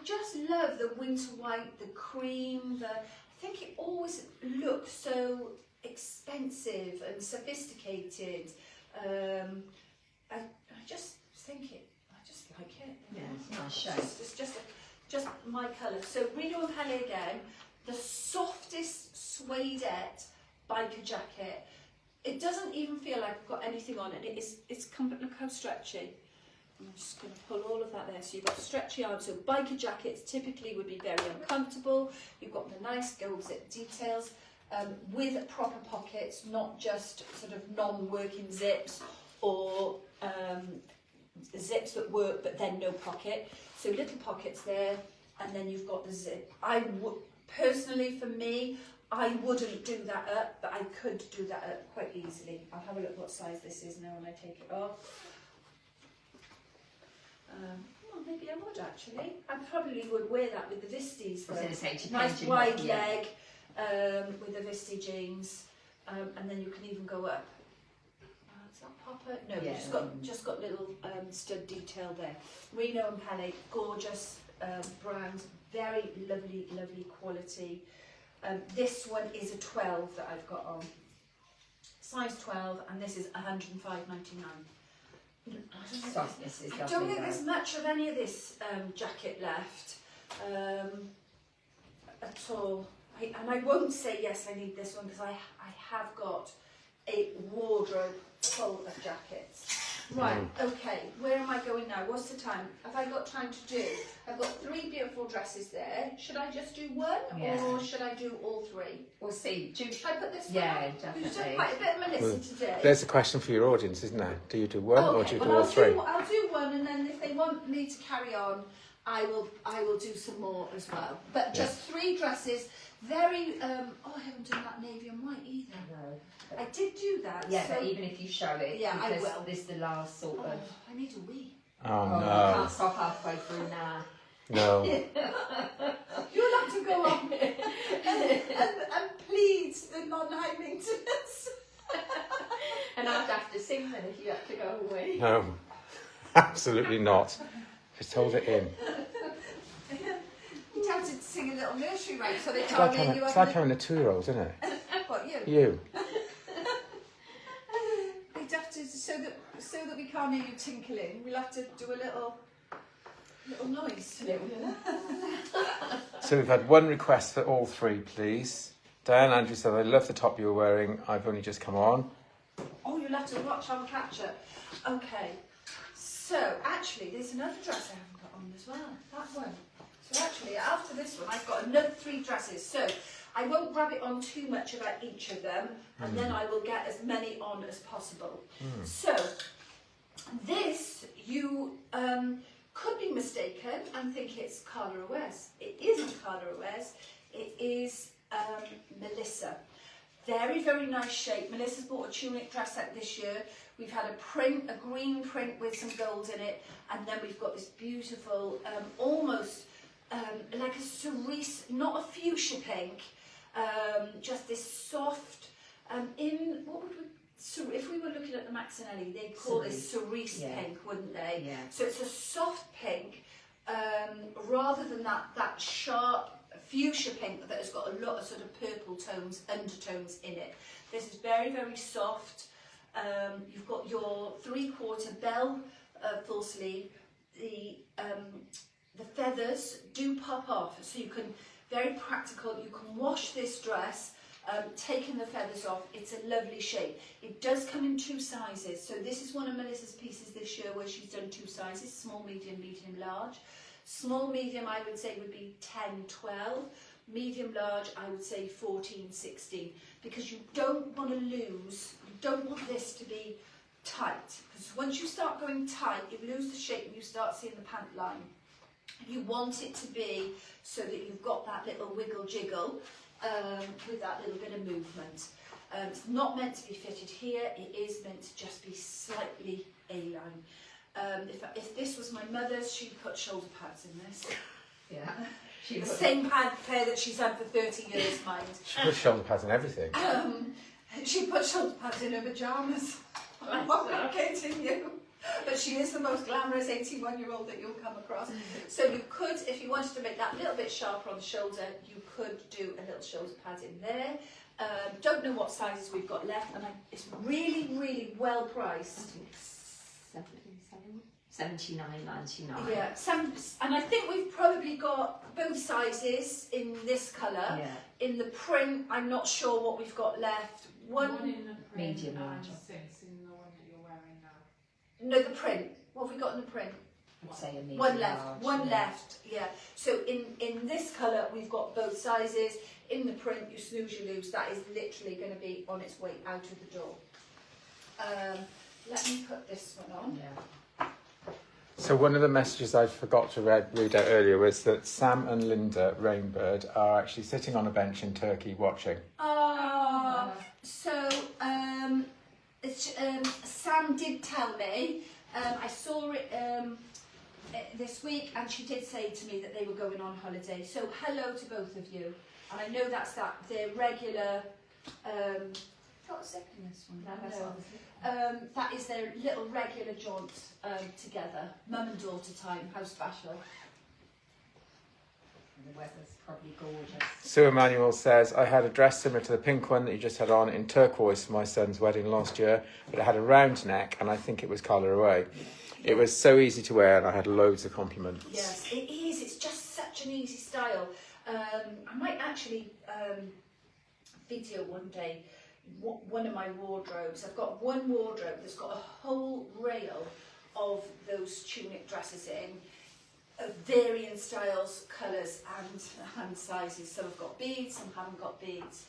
[SPEAKER 1] just love the winter white, the cream. I think it always looks so expensive and sophisticated. I just think it. I just like it.
[SPEAKER 2] Yeah, it's a nice shape.
[SPEAKER 1] It's just my colour. So Reno and Pele again, the softest suedette biker jacket. It doesn't even feel like I've got anything on it. It's comfort. Look how stretchy. I'm just going to pull all of that there. So you've got stretchy arms. So biker jackets typically would be very uncomfortable. You've got the nice gold zip details with proper pockets, not just sort of non-working zips or zips that work but then no pocket. So little pockets there, and then you've got the zip. I would personally, for me, I wouldn't do that up, but I could do that up quite easily. I'll have a look what size this is now when I take it off. Well, maybe I would actually. I probably would wear that with the Visties
[SPEAKER 2] I was
[SPEAKER 1] though.
[SPEAKER 2] going to say, it
[SPEAKER 1] Nice
[SPEAKER 2] depends on
[SPEAKER 1] wide
[SPEAKER 2] what- yeah.
[SPEAKER 1] leg with the Visty jeans, and then you can even go up. Is that popper? No,
[SPEAKER 2] Yeah.
[SPEAKER 1] just got little stud detail there. Reno and Pele, gorgeous brand, very lovely quality. This one is a 12 that I've got on, size 12, and this is $105.99.
[SPEAKER 2] Softness is
[SPEAKER 1] I
[SPEAKER 2] lovely.
[SPEAKER 1] don't think
[SPEAKER 2] though.
[SPEAKER 1] there's much of any of this jacket left at all. And I won't say yes, I need this one because I have got a wardrobe full of jackets. Right, okay, where am I going now? What's the time? Have I got time to do? I've got 3 beautiful dresses there. Should I just do one or should I do all 3?
[SPEAKER 2] We'll see.
[SPEAKER 1] Should I put this one
[SPEAKER 2] Yeah,
[SPEAKER 1] on?
[SPEAKER 2] definitely.
[SPEAKER 1] You've done quite a bit of Melissa today.
[SPEAKER 3] There's a question for your audience, isn't there? Do you do one or do you do all 3?
[SPEAKER 1] I'll do one, and then if they want me to carry on, I will do some more as well. But just 3 dresses, very. Oh, I haven't done that navy and white either.
[SPEAKER 2] No.
[SPEAKER 1] I did do that.
[SPEAKER 2] Yeah,
[SPEAKER 1] so,
[SPEAKER 2] but even if you show it,
[SPEAKER 1] Yeah, I
[SPEAKER 2] because
[SPEAKER 1] will.
[SPEAKER 2] this is the last sort
[SPEAKER 1] oh,
[SPEAKER 2] of.
[SPEAKER 1] I need a wee.
[SPEAKER 3] Oh,
[SPEAKER 2] You
[SPEAKER 3] no.
[SPEAKER 2] can't stop halfway through now.
[SPEAKER 3] No.
[SPEAKER 1] You'll have to go on and plead the non-high maintenance.
[SPEAKER 2] And I'd have to sing then if you had to go away.
[SPEAKER 3] No. Absolutely not. Just hold it in.
[SPEAKER 1] You'd have to sing a little nursery rhyme so they
[SPEAKER 3] It's
[SPEAKER 1] can't
[SPEAKER 3] like
[SPEAKER 1] hear
[SPEAKER 3] having,
[SPEAKER 1] you.
[SPEAKER 3] it's like having a 2-year-old, isn't it?
[SPEAKER 1] What, you?
[SPEAKER 3] You.
[SPEAKER 1] We'd have to, so that we can't hear you tinkling, we'll have to do a little noise.
[SPEAKER 3] So we've had one request for all 3, please. Diane Andrew said, I love the top you were wearing. I've only just come on.
[SPEAKER 1] Oh, you'll have to watch on catch up. Okay. So actually, there's another dress I haven't got on as well. That one. So actually, after this one, I've got another 3 dresses. So I won't grab it on too much about each of them, and then I will get as many on as possible. So this you could be mistaken and think it's Carla Owes. It isn't Carla Owes. It is Melissa. Very, very nice shape. Melissa's bought a tunic dress out this year. We've had a print, a green print with some gold in it, and then we've got this beautiful, almost like a cerise, not a fuchsia pink, just this soft, in, what would we, so if we were looking at the Maxinelli, they'd call this cerise pink, wouldn't they?
[SPEAKER 2] Yeah.
[SPEAKER 1] So it's a soft pink, rather than that sharp fuchsia pink that has got a lot of sort of purple tones, undertones in it. This is very, very soft. You've got your 3/4 bell full sleeve. The feathers do pop off, so you can, very practical, you can wash this dress, taking the feathers off. It's a lovely shape. It does come in 2 sizes. So this is one of Melissa's pieces this year where she's done 2 sizes, small, medium, medium, large. Small, medium, I would say would be 10, 12. Medium, large, I would say 14, 16. Because you don't want to lose, you don't want this to be tight. Because once you start going tight, you lose the shape and you start seeing the pant line. You want it to be so that you've got that little wiggle jiggle with that little bit of movement. It's not meant to be fitted here, it is meant to just be slightly A-line. If this was my mother's, she'd put shoulder pads in this.
[SPEAKER 2] Yeah.
[SPEAKER 1] The same pair that she's had for 30 years, mind.
[SPEAKER 3] She puts shoulder pads and everything.
[SPEAKER 1] She put shoulder pads in her pyjamas. I'm not kidding you. But she is the most glamorous 81-year-old that you'll come across. So you could, if you wanted to make that a little bit sharper on the shoulder, you could do a little shoulder pad in there. Don't know what sizes we've got left, and it's really, really well priced.
[SPEAKER 2] 79.99.
[SPEAKER 1] Yeah, and I think we've probably got both sizes in this colour.
[SPEAKER 2] Yeah.
[SPEAKER 1] In the print, I'm not sure what we've got left.
[SPEAKER 4] One in the print
[SPEAKER 2] medium
[SPEAKER 4] and
[SPEAKER 2] large.
[SPEAKER 4] 6 in the one that you're wearing now.
[SPEAKER 1] No, the print. What have we got in the print?
[SPEAKER 2] I'd say a medium
[SPEAKER 1] One left.
[SPEAKER 2] large,
[SPEAKER 1] One
[SPEAKER 2] yeah.
[SPEAKER 1] left. Yeah. So in this colour, we've got both sizes. In the print, you snooze, you lose. That is literally going to be on its way out of the door. Let me put this one on.
[SPEAKER 2] Yeah.
[SPEAKER 3] So one of the messages I forgot to read out earlier was that Sam and Linda Rainbird are actually sitting on a bench in Turkey watching.
[SPEAKER 1] So Sam did tell me, I saw it this week, and she did say to me that they were going on holiday. So hello to both of you. And I know that's their regular, got a second in this one.
[SPEAKER 2] No, that's
[SPEAKER 1] No. That is their little regular jaunt together. Mum and daughter time. How special.
[SPEAKER 2] The weather's probably gorgeous.
[SPEAKER 3] Sue Emmanuel says, I had a dress similar to the pink one that you just had on in turquoise for my son's wedding last year, but it had a round neck and I think it was colour away. It was so easy to wear and I had loads of compliments.
[SPEAKER 1] Yes, it is. It's just such an easy style. I might actually video one day one of my wardrobes. I've got one wardrobe that's got a whole rail of those tunic dresses in, of varying styles, colours and sizes. Some have got beads, some haven't got beads.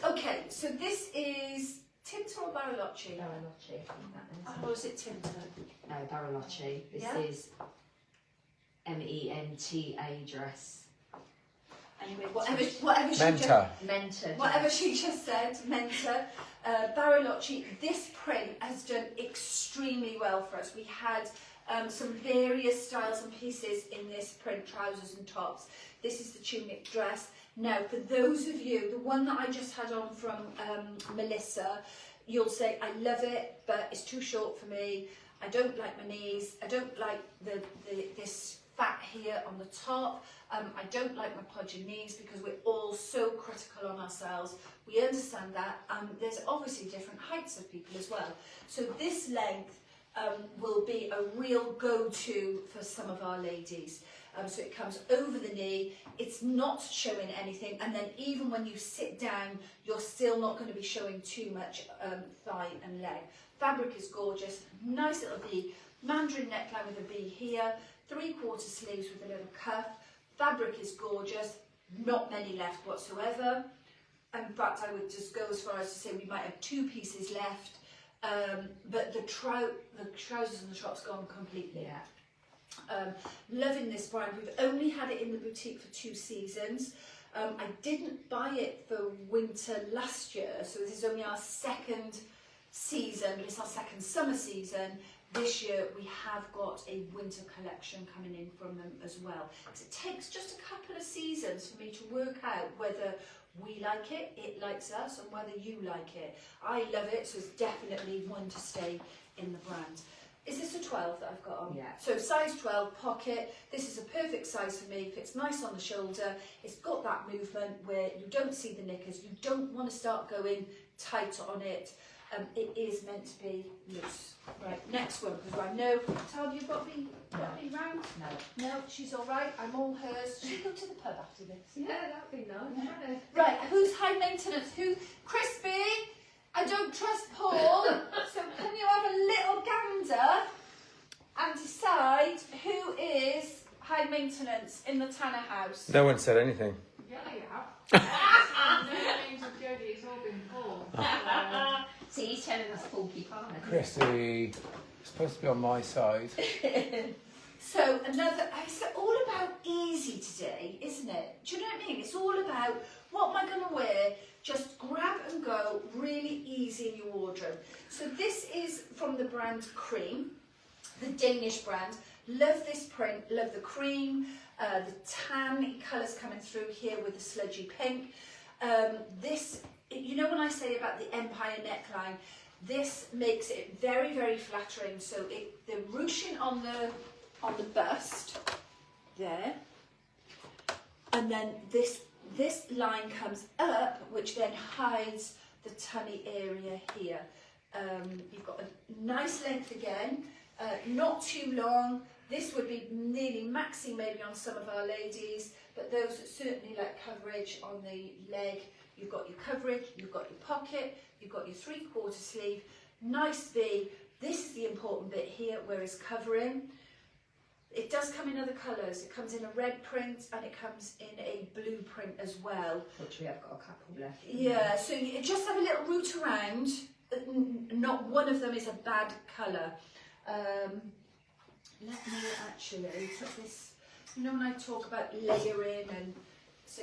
[SPEAKER 1] Okay, so this is Tinta or Bariloche?
[SPEAKER 2] Bariloche, I think that is.
[SPEAKER 1] Oh, is it Tinta?
[SPEAKER 2] No, Bariloche. This is MENTA dress.
[SPEAKER 1] Anyway, whatever she
[SPEAKER 3] Menta.
[SPEAKER 2] Menta.
[SPEAKER 1] whatever she just said, Menta, Bariloche, this print has done extremely well for us. We had some various styles and pieces in this print, trousers and tops. This is the tunic dress. Now, for those of you, the one that I just had on from Melissa, you'll say, I love it, but it's too short for me. I don't like my knees. I don't like this fat here on the top. I don't like my podgy knees because we're all so critical on ourselves. We understand that. There's obviously different heights of people as well. So this length will be a real go-to for some of our ladies. So it comes over the knee, it's not showing anything, and then even when you sit down, you're still not going to be showing too much thigh and leg. Fabric is gorgeous, nice little V, mandarin neckline with a V here, 3/4 sleeves with a little cuff. Fabric is gorgeous, not many left whatsoever. In fact, I would just go as far as to say we might have 2 pieces left, but the trousers and the top's gone completely.
[SPEAKER 2] Yeah.
[SPEAKER 1] Loving this brand. We've only had it in the boutique for 2 seasons. I didn't buy it for winter last year, so this is only our second season, but it's our second summer season. This year we have got a winter collection coming in from them as well. Because it takes just a couple of seasons for me to work out whether we like it, it likes us, and whether you like it. I love it, so it's definitely one to stay in the brand. Is this a 12 that I've got on?
[SPEAKER 2] Yeah.
[SPEAKER 1] So size 12, pocket. This is a perfect size for me. Fits nice on the shoulder. It's got that movement where you don't see the knickers. You don't want to start going tight on it. It is meant to be loose. Right, next one, because I know, Tal, you've got to be round?
[SPEAKER 2] No.
[SPEAKER 1] No, she's all right. I'm all hers. Should we go to the pub after this?
[SPEAKER 2] Yeah, that'd be nice.
[SPEAKER 1] Right, who's high maintenance? Who? Crispy? I don't trust Paul. So can you have a little gander and decide who is high maintenance in the Tanner house?
[SPEAKER 3] No one said anything.
[SPEAKER 4] Yeah, you have. No names of Jodie, it's all been Paul.
[SPEAKER 2] See, he's telling us porcupine.
[SPEAKER 3] Chrissy, supposed to be on my side.
[SPEAKER 1] So it's all about easy today, isn't it? Do you know what I mean? It's all about what am I going to wear? Just grab and go, really easy in your wardrobe. So this is from the brand Cream, the Danish brand. Love this print, love the cream, the tan colours coming through here with the sludgy pink. This, you know when I say about the empire neckline, this makes it very, very flattering. So the ruching on the bust, there, and then this line comes up, which then hides the tummy area here. You've got a nice length again, not too long. This would be nearly maxi maybe on some of our ladies, but those that certainly like coverage on the leg. You've got your coverage, you've got your pocket, you've got your 3/4 sleeve, nice V. This is the important bit here, where it's covering. It does come in other colours. It comes in a red print and it comes in a blue print as well.
[SPEAKER 2] Which we have got a couple left.
[SPEAKER 1] Yeah, so you just have a little route around. Not one of them is a bad colour. Let me actually put this, you know when I talk about layering, and so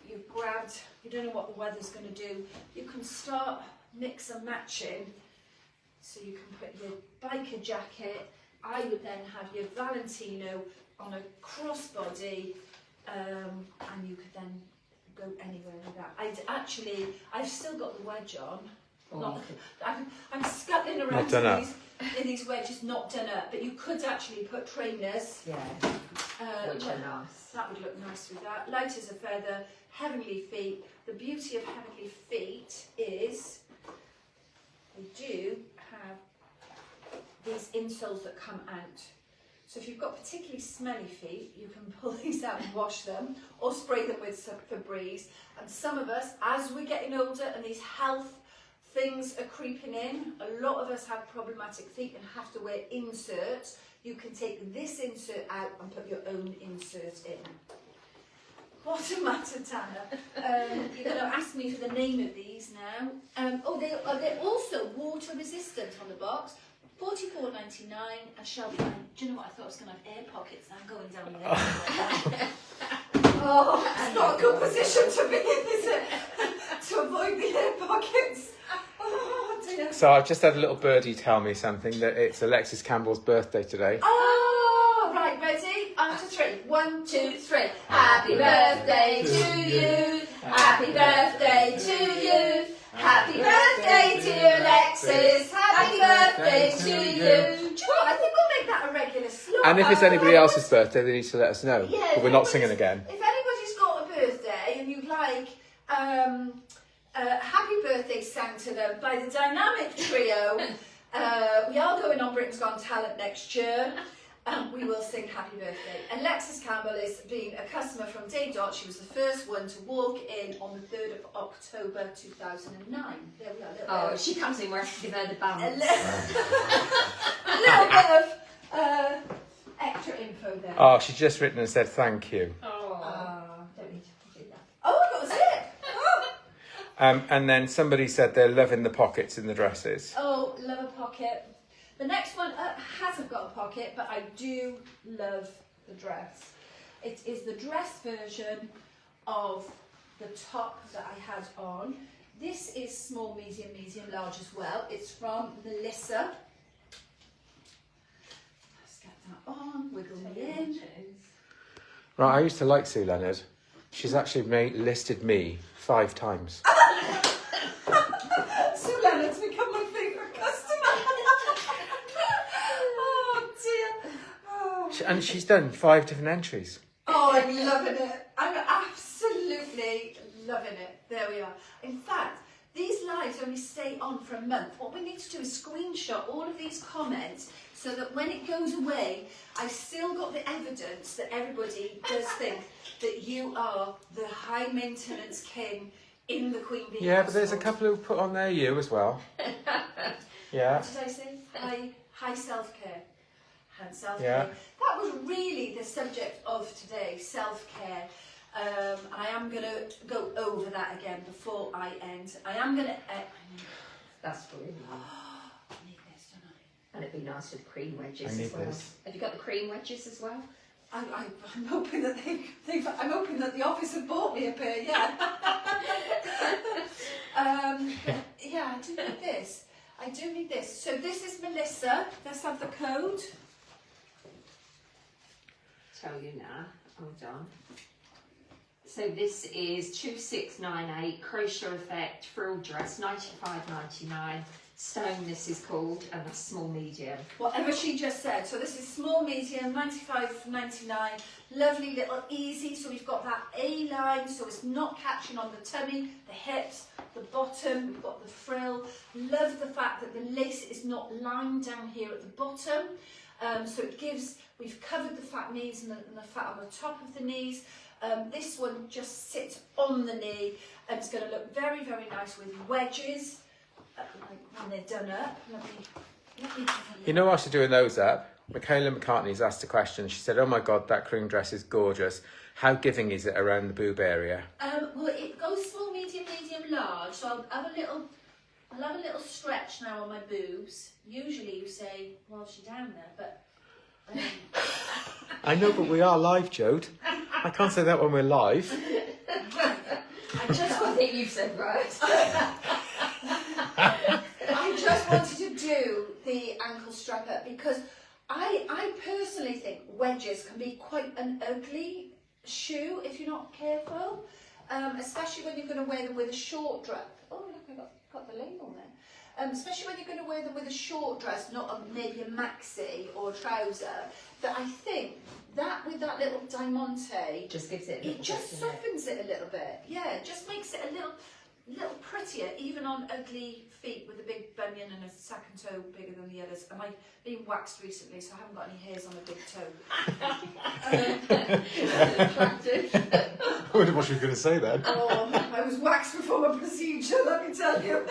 [SPEAKER 1] you've grabbed, you don't know what the weather's going to do, you can start mix and matching. So you can put your biker jacket, I would then have your Valentino on a crossbody, and you could then go anywhere with that. I've still got the wedge on. I'm scuttling around in these wedges, not done up, but you could actually put trainers.
[SPEAKER 2] Yeah. Which are nice.
[SPEAKER 1] That would look nice with that. Light as a feather, heavenly feet. The beauty of heavenly feet is they do have these insoles that come out. So if you've got particularly smelly feet, you can pull these out and wash them or spray them with some Febreze. And some of us, as we're getting older and these health things are creeping in, a lot of us have problematic feet and have to wear inserts. You can take this insert out and put your own insert in. What a matter, Tana. You're going to ask me for the name of these now. They're also water resistant on the box. $44.99 and shelf line. Do you know what? I thought I was going to have air pockets and I'm going down there. Oh, it's not a good position to be in, is it? To avoid the air pockets. Oh dear.
[SPEAKER 3] So I've just had a little birdie tell me something, that it's Alexis Campbell's birthday today.
[SPEAKER 1] Oh, right, ready? On to three. 1, 2, 3. Happy birthday to you. Happy birthday to you. Happy birthday, dear Alexis. Happy birthday to you. Do you know what? I think we'll make that a regular slogan.
[SPEAKER 3] And if it's anybody else's birthday, they need to let us know.
[SPEAKER 1] Yeah,
[SPEAKER 3] But we're not singing again.
[SPEAKER 1] If anybody's got a birthday and you'd like happy birthday sang to them by the Dynamic Trio, we are going on Britain's Got Talent next year. We will sing happy birthday. Alexis Campbell is being a customer from Day Dot. She was the first one to walk in on the 3rd of October 2009. There we are.
[SPEAKER 2] She comes in where I have to give her the balance.
[SPEAKER 1] A little bit of extra info there.
[SPEAKER 3] Oh, she's just written and said thank you.
[SPEAKER 2] Don't need to do that.
[SPEAKER 1] Oh, that was it. Oh.
[SPEAKER 3] And then somebody said they're loving the pockets in the dresses.
[SPEAKER 1] Oh, love a pocket. The next one hasn't got a pocket, but I do love the dress. It is the dress version of the top that I had on. This is small, medium, large as well. It's from Melissa. Let's get that on, wiggle me in.
[SPEAKER 3] Right, I used to like Sue Leonard. She's actually listed me 5 times.
[SPEAKER 1] Sue Leonard's become my favourite customer. Oh dear. Oh.
[SPEAKER 3] And she's done 5 different entries.
[SPEAKER 1] Oh, I'm loving it. I'm absolutely loving it. There we are. In fact, these lives only stay on for a month. What we need to do is screenshot all of these comments so that when it goes away, I've still got the evidence that everybody does think that you are the high maintenance king in the Queen Bee
[SPEAKER 3] Yeah, but there's a
[SPEAKER 1] household.
[SPEAKER 3] couple who put on their you as well. Yeah.
[SPEAKER 1] What did I say? High self-care. And self-care.
[SPEAKER 3] Yeah.
[SPEAKER 1] That was really the subject of today, self-care. I am going to go over that again before I end. I am going to...
[SPEAKER 2] That's really nice.
[SPEAKER 1] I need this, don't I?
[SPEAKER 2] And it'd be nice with cream wedges
[SPEAKER 3] I need
[SPEAKER 2] as well.
[SPEAKER 3] this.
[SPEAKER 2] Have you got the cream wedges as well?
[SPEAKER 1] I'm hoping that I'm hoping that the office have bought me a pair, yeah. Yeah, I do need this. I do need this. So this is Melissa. Let's have the code.
[SPEAKER 2] Tell you now. Hold on. So this is 2698 crochet effect frill dress, $95.99. Stone this is called, and that's small medium.
[SPEAKER 1] Whatever she just said. So this is small medium, $95.99. Lovely little easy. So we've got that A line, so it's not catching on the tummy, the hips, the bottom. We've got the frill. Love the fact that the lace is not lined down here at the bottom. So it gives, we've covered the fat knees and the fat on the top of the knees. This one just sits on the knee and it's going to look very, very nice with wedges when they're done up. Let me have a look.
[SPEAKER 3] You know, whilst you're doing those up, Michaela McCartney's asked a question. She said, oh my God, that cream dress is gorgeous. How giving is it around the boob area?
[SPEAKER 1] Well, it goes small, medium, large. So I'll have a little stretch now on my boobs. Usually you say, well, she's down there, but...
[SPEAKER 3] I know, but we are live, Jode. I can't say that when we're live.
[SPEAKER 2] I think you've said right.
[SPEAKER 1] I just wanted to do the ankle strap up because I personally think wedges can be quite an ugly shoe if you're not careful, especially when you're going to wear them with a short dress. Oh, look, I got the label there. especially when you're going to wear them with a short dress, not maybe a maxi or a trouser. But I think that with that little diamante,
[SPEAKER 2] Just gives it a
[SPEAKER 1] it
[SPEAKER 2] little
[SPEAKER 1] just
[SPEAKER 2] bit, doesn't it?
[SPEAKER 1] softens it a little bit. Yeah, it just makes it a little prettier, even on ugly feet with a big bunion and a sack and toe bigger than the others. And I've been waxed recently, so I haven't got any hairs on my big toe.
[SPEAKER 3] I wondered what she was going to say then.
[SPEAKER 1] Oh, I was waxed before my procedure, let me tell you.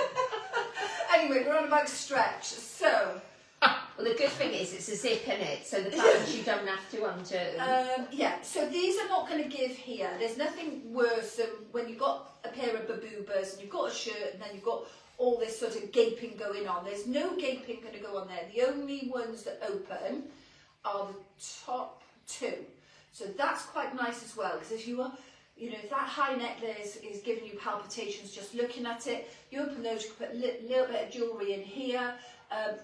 [SPEAKER 1] Anyway, we're on about stretch. So,
[SPEAKER 2] Well, the good thing is it's a zip in it, so the buttons you don't have to undo.
[SPEAKER 1] yeah, so these are not going to give here. There's nothing worse than when you've got a pair of baboobas and you've got a shirt and then you've got all this sort of gaping going on. There's no gaping going to go on there. The only ones that open are the top two. So that's quite nice as well, because if you are, you know, if that high neck there is giving you palpitations just looking at it, you open those, you can put a little bit of jewellery in here,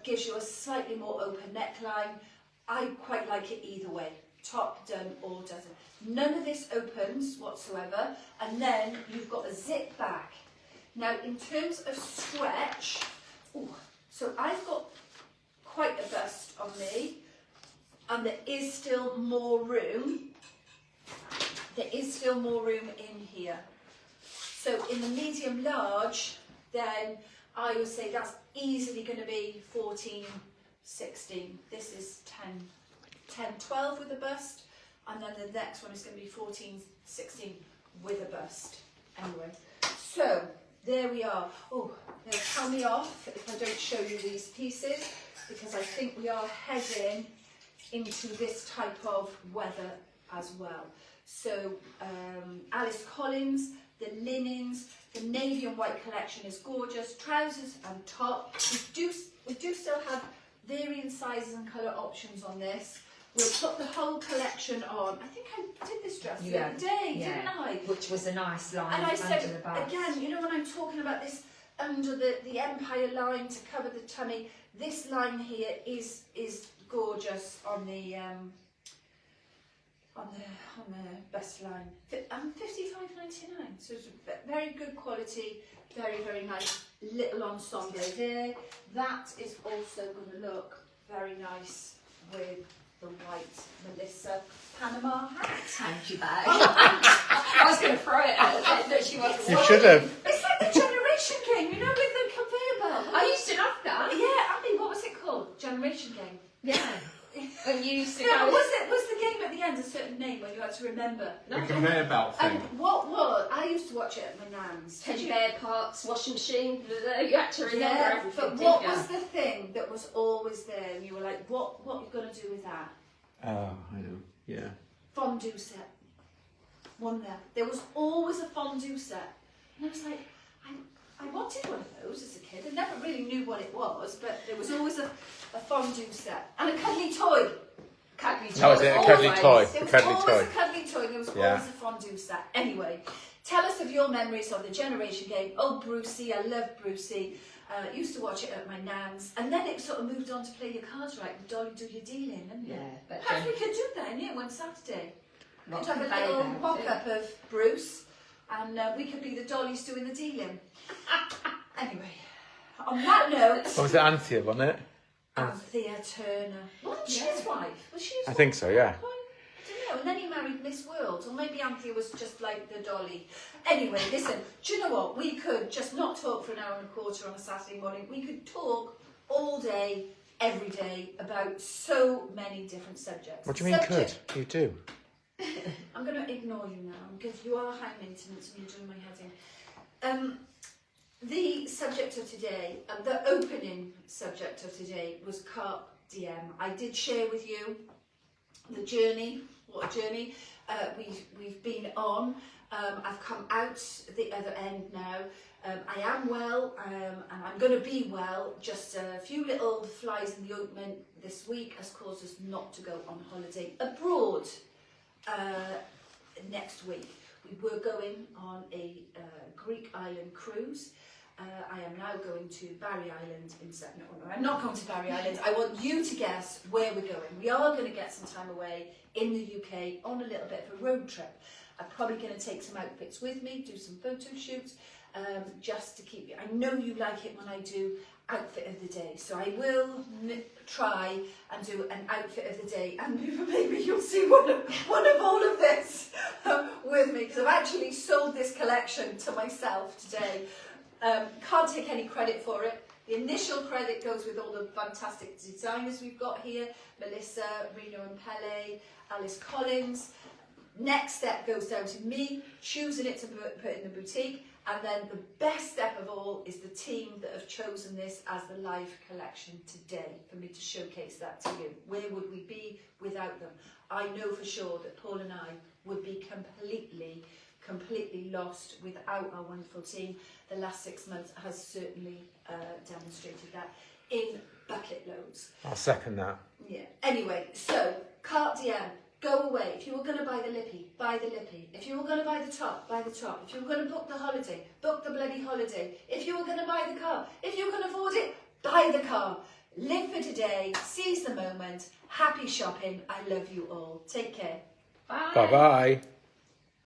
[SPEAKER 1] gives you a slightly more open neckline. I quite like it either way, top done or doesn't. None of this opens whatsoever, and then you've got a zip back. Now in terms of stretch, so I've got quite a bust on me, and there is still more room. There is still more room in here. So in the medium large, then I would say that's easily going to be 14, 16. This is 10, 12 with a bust, and then the next one is going to be 14, 16 with a bust. Anyway, so there we are. Oh, they'll tell me off if I don't show you these pieces, because I think we are heading into this type of weather as well. So Alice Collins, the linens, the navy and white collection is gorgeous. Trousers and top. We do still have varying sizes and colour options on this. We'll put the whole collection on. I think I did this dress the other day, didn't I?
[SPEAKER 2] Which was a nice line
[SPEAKER 1] And I
[SPEAKER 2] under
[SPEAKER 1] said,
[SPEAKER 2] the bust.
[SPEAKER 1] again, you know when I'm talking about this under the empire line to cover the tummy, this line here is gorgeous on the bust line. And $55.99, so it's very good quality, very, very nice little ensemble there. That is also going to look very nice with the white Melissa Panama hat.
[SPEAKER 2] Hand you back. I was going to throw it at her, but she wasn't.
[SPEAKER 3] You should have.
[SPEAKER 1] It's like the Generation Game, you know, with the conveyor belt.
[SPEAKER 2] I used to love that.
[SPEAKER 1] Yeah, Abby, what was it called? Generation Game.
[SPEAKER 2] Yeah. When you used to
[SPEAKER 1] No,
[SPEAKER 2] go.
[SPEAKER 1] was the game at the end a certain name when you had to remember?
[SPEAKER 3] The conveyor belt
[SPEAKER 1] And
[SPEAKER 3] thing.
[SPEAKER 1] what was? I used to watch it at my nan's.
[SPEAKER 2] Teddy bear parts, washing machine, you had to remember
[SPEAKER 1] Yeah,
[SPEAKER 2] everything.
[SPEAKER 1] but
[SPEAKER 2] didn't
[SPEAKER 1] what
[SPEAKER 2] you?
[SPEAKER 1] was the thing that was always there and you were like, what are you going to do with that?
[SPEAKER 3] Oh, I know. Yeah.
[SPEAKER 1] Fondue set. One there. There was always a fondue set. And I was like, I wanted one of those as a kid. I never really knew what it was, but there was always a fondue set. And a cuddly toy.
[SPEAKER 2] Cuddly toy.
[SPEAKER 3] That was it, a cuddly
[SPEAKER 2] Always.
[SPEAKER 3] toy.
[SPEAKER 1] There was
[SPEAKER 3] Cuddly
[SPEAKER 1] always
[SPEAKER 3] toy.
[SPEAKER 1] a cuddly toy and there was
[SPEAKER 3] Yeah.
[SPEAKER 1] always a fondue set. Anyway, tell us of your memories of the Generation Game. Oh, Brucey, I love Brucey. Used to watch it at my nan's. And then it sort of moved on to play your cards right with Dolly Do Your Dealing, didn't it?
[SPEAKER 2] Yeah, but
[SPEAKER 1] Perhaps we could do that in here one Saturday.
[SPEAKER 2] not
[SPEAKER 1] We'd have a
[SPEAKER 2] conveyor
[SPEAKER 1] little
[SPEAKER 2] belt,
[SPEAKER 1] mock-up of Bruce and we could be the dollies doing the dealing. Anyway, on that note,
[SPEAKER 3] What was it, Anthea, wasn't it?
[SPEAKER 1] Anthea Turner. Wasn't she his wife? Was she his
[SPEAKER 3] I
[SPEAKER 1] wife?
[SPEAKER 3] think so, yeah.
[SPEAKER 1] I don't know. And then he married Miss World, or maybe Anthea was just like the dolly. Anyway, listen, do you know what? We could just not talk for an hour and a quarter on a Saturday morning. We could talk all day, every day, about so many different subjects.
[SPEAKER 3] What do you mean could? You do.
[SPEAKER 1] I'm going to ignore you now, because you are high maintenance and you're doing my head in. The subject of today, the opening subject of today was Carpe Diem. I did share with you the journey, what a journey we've been on. I've come out the other end now. I am well and I'm going to be well. Just a few little flies in the ointment this week has caused us not to go on holiday abroad next week. We were going on a Greek island cruise. I am now going to Barry Island in September. No, I'm not going to Barry Island. I want you to guess where we're going. We are going to get some time away in the UK on a little bit of a road trip. I'm probably going to take some outfits with me, do some photo shoots. just to keep you. I know you like it when I do outfit of the day, so I will try and do an outfit of the day, and maybe you'll see one of all of this with me, because I've actually sold this collection to myself today. Can't take any credit for it. The initial credit goes with all the fantastic designers we've got here: Melissa, Reno and Pele, Alice Collins. Next step goes down to me choosing it to put in the boutique, and then the best step of all is the team that have chosen this as the live collection today for me to showcase that to you. Where would we be without them? I know for sure that Paul and I would be completely lost without our wonderful team. The last 6 months has certainly demonstrated that in bucket loads.
[SPEAKER 3] I'll second that.
[SPEAKER 1] Yeah. Anyway, so carte diem. Go away. If you were going to buy the lippy, buy the lippy. If you were going to buy the top, buy the top. If you were going to book the holiday, book the bloody holiday. If you were going to buy the car, if you can afford it, buy the car. Live for today. Seize the moment. Happy shopping. I love you all. Take care.
[SPEAKER 2] Bye.
[SPEAKER 3] Bye bye.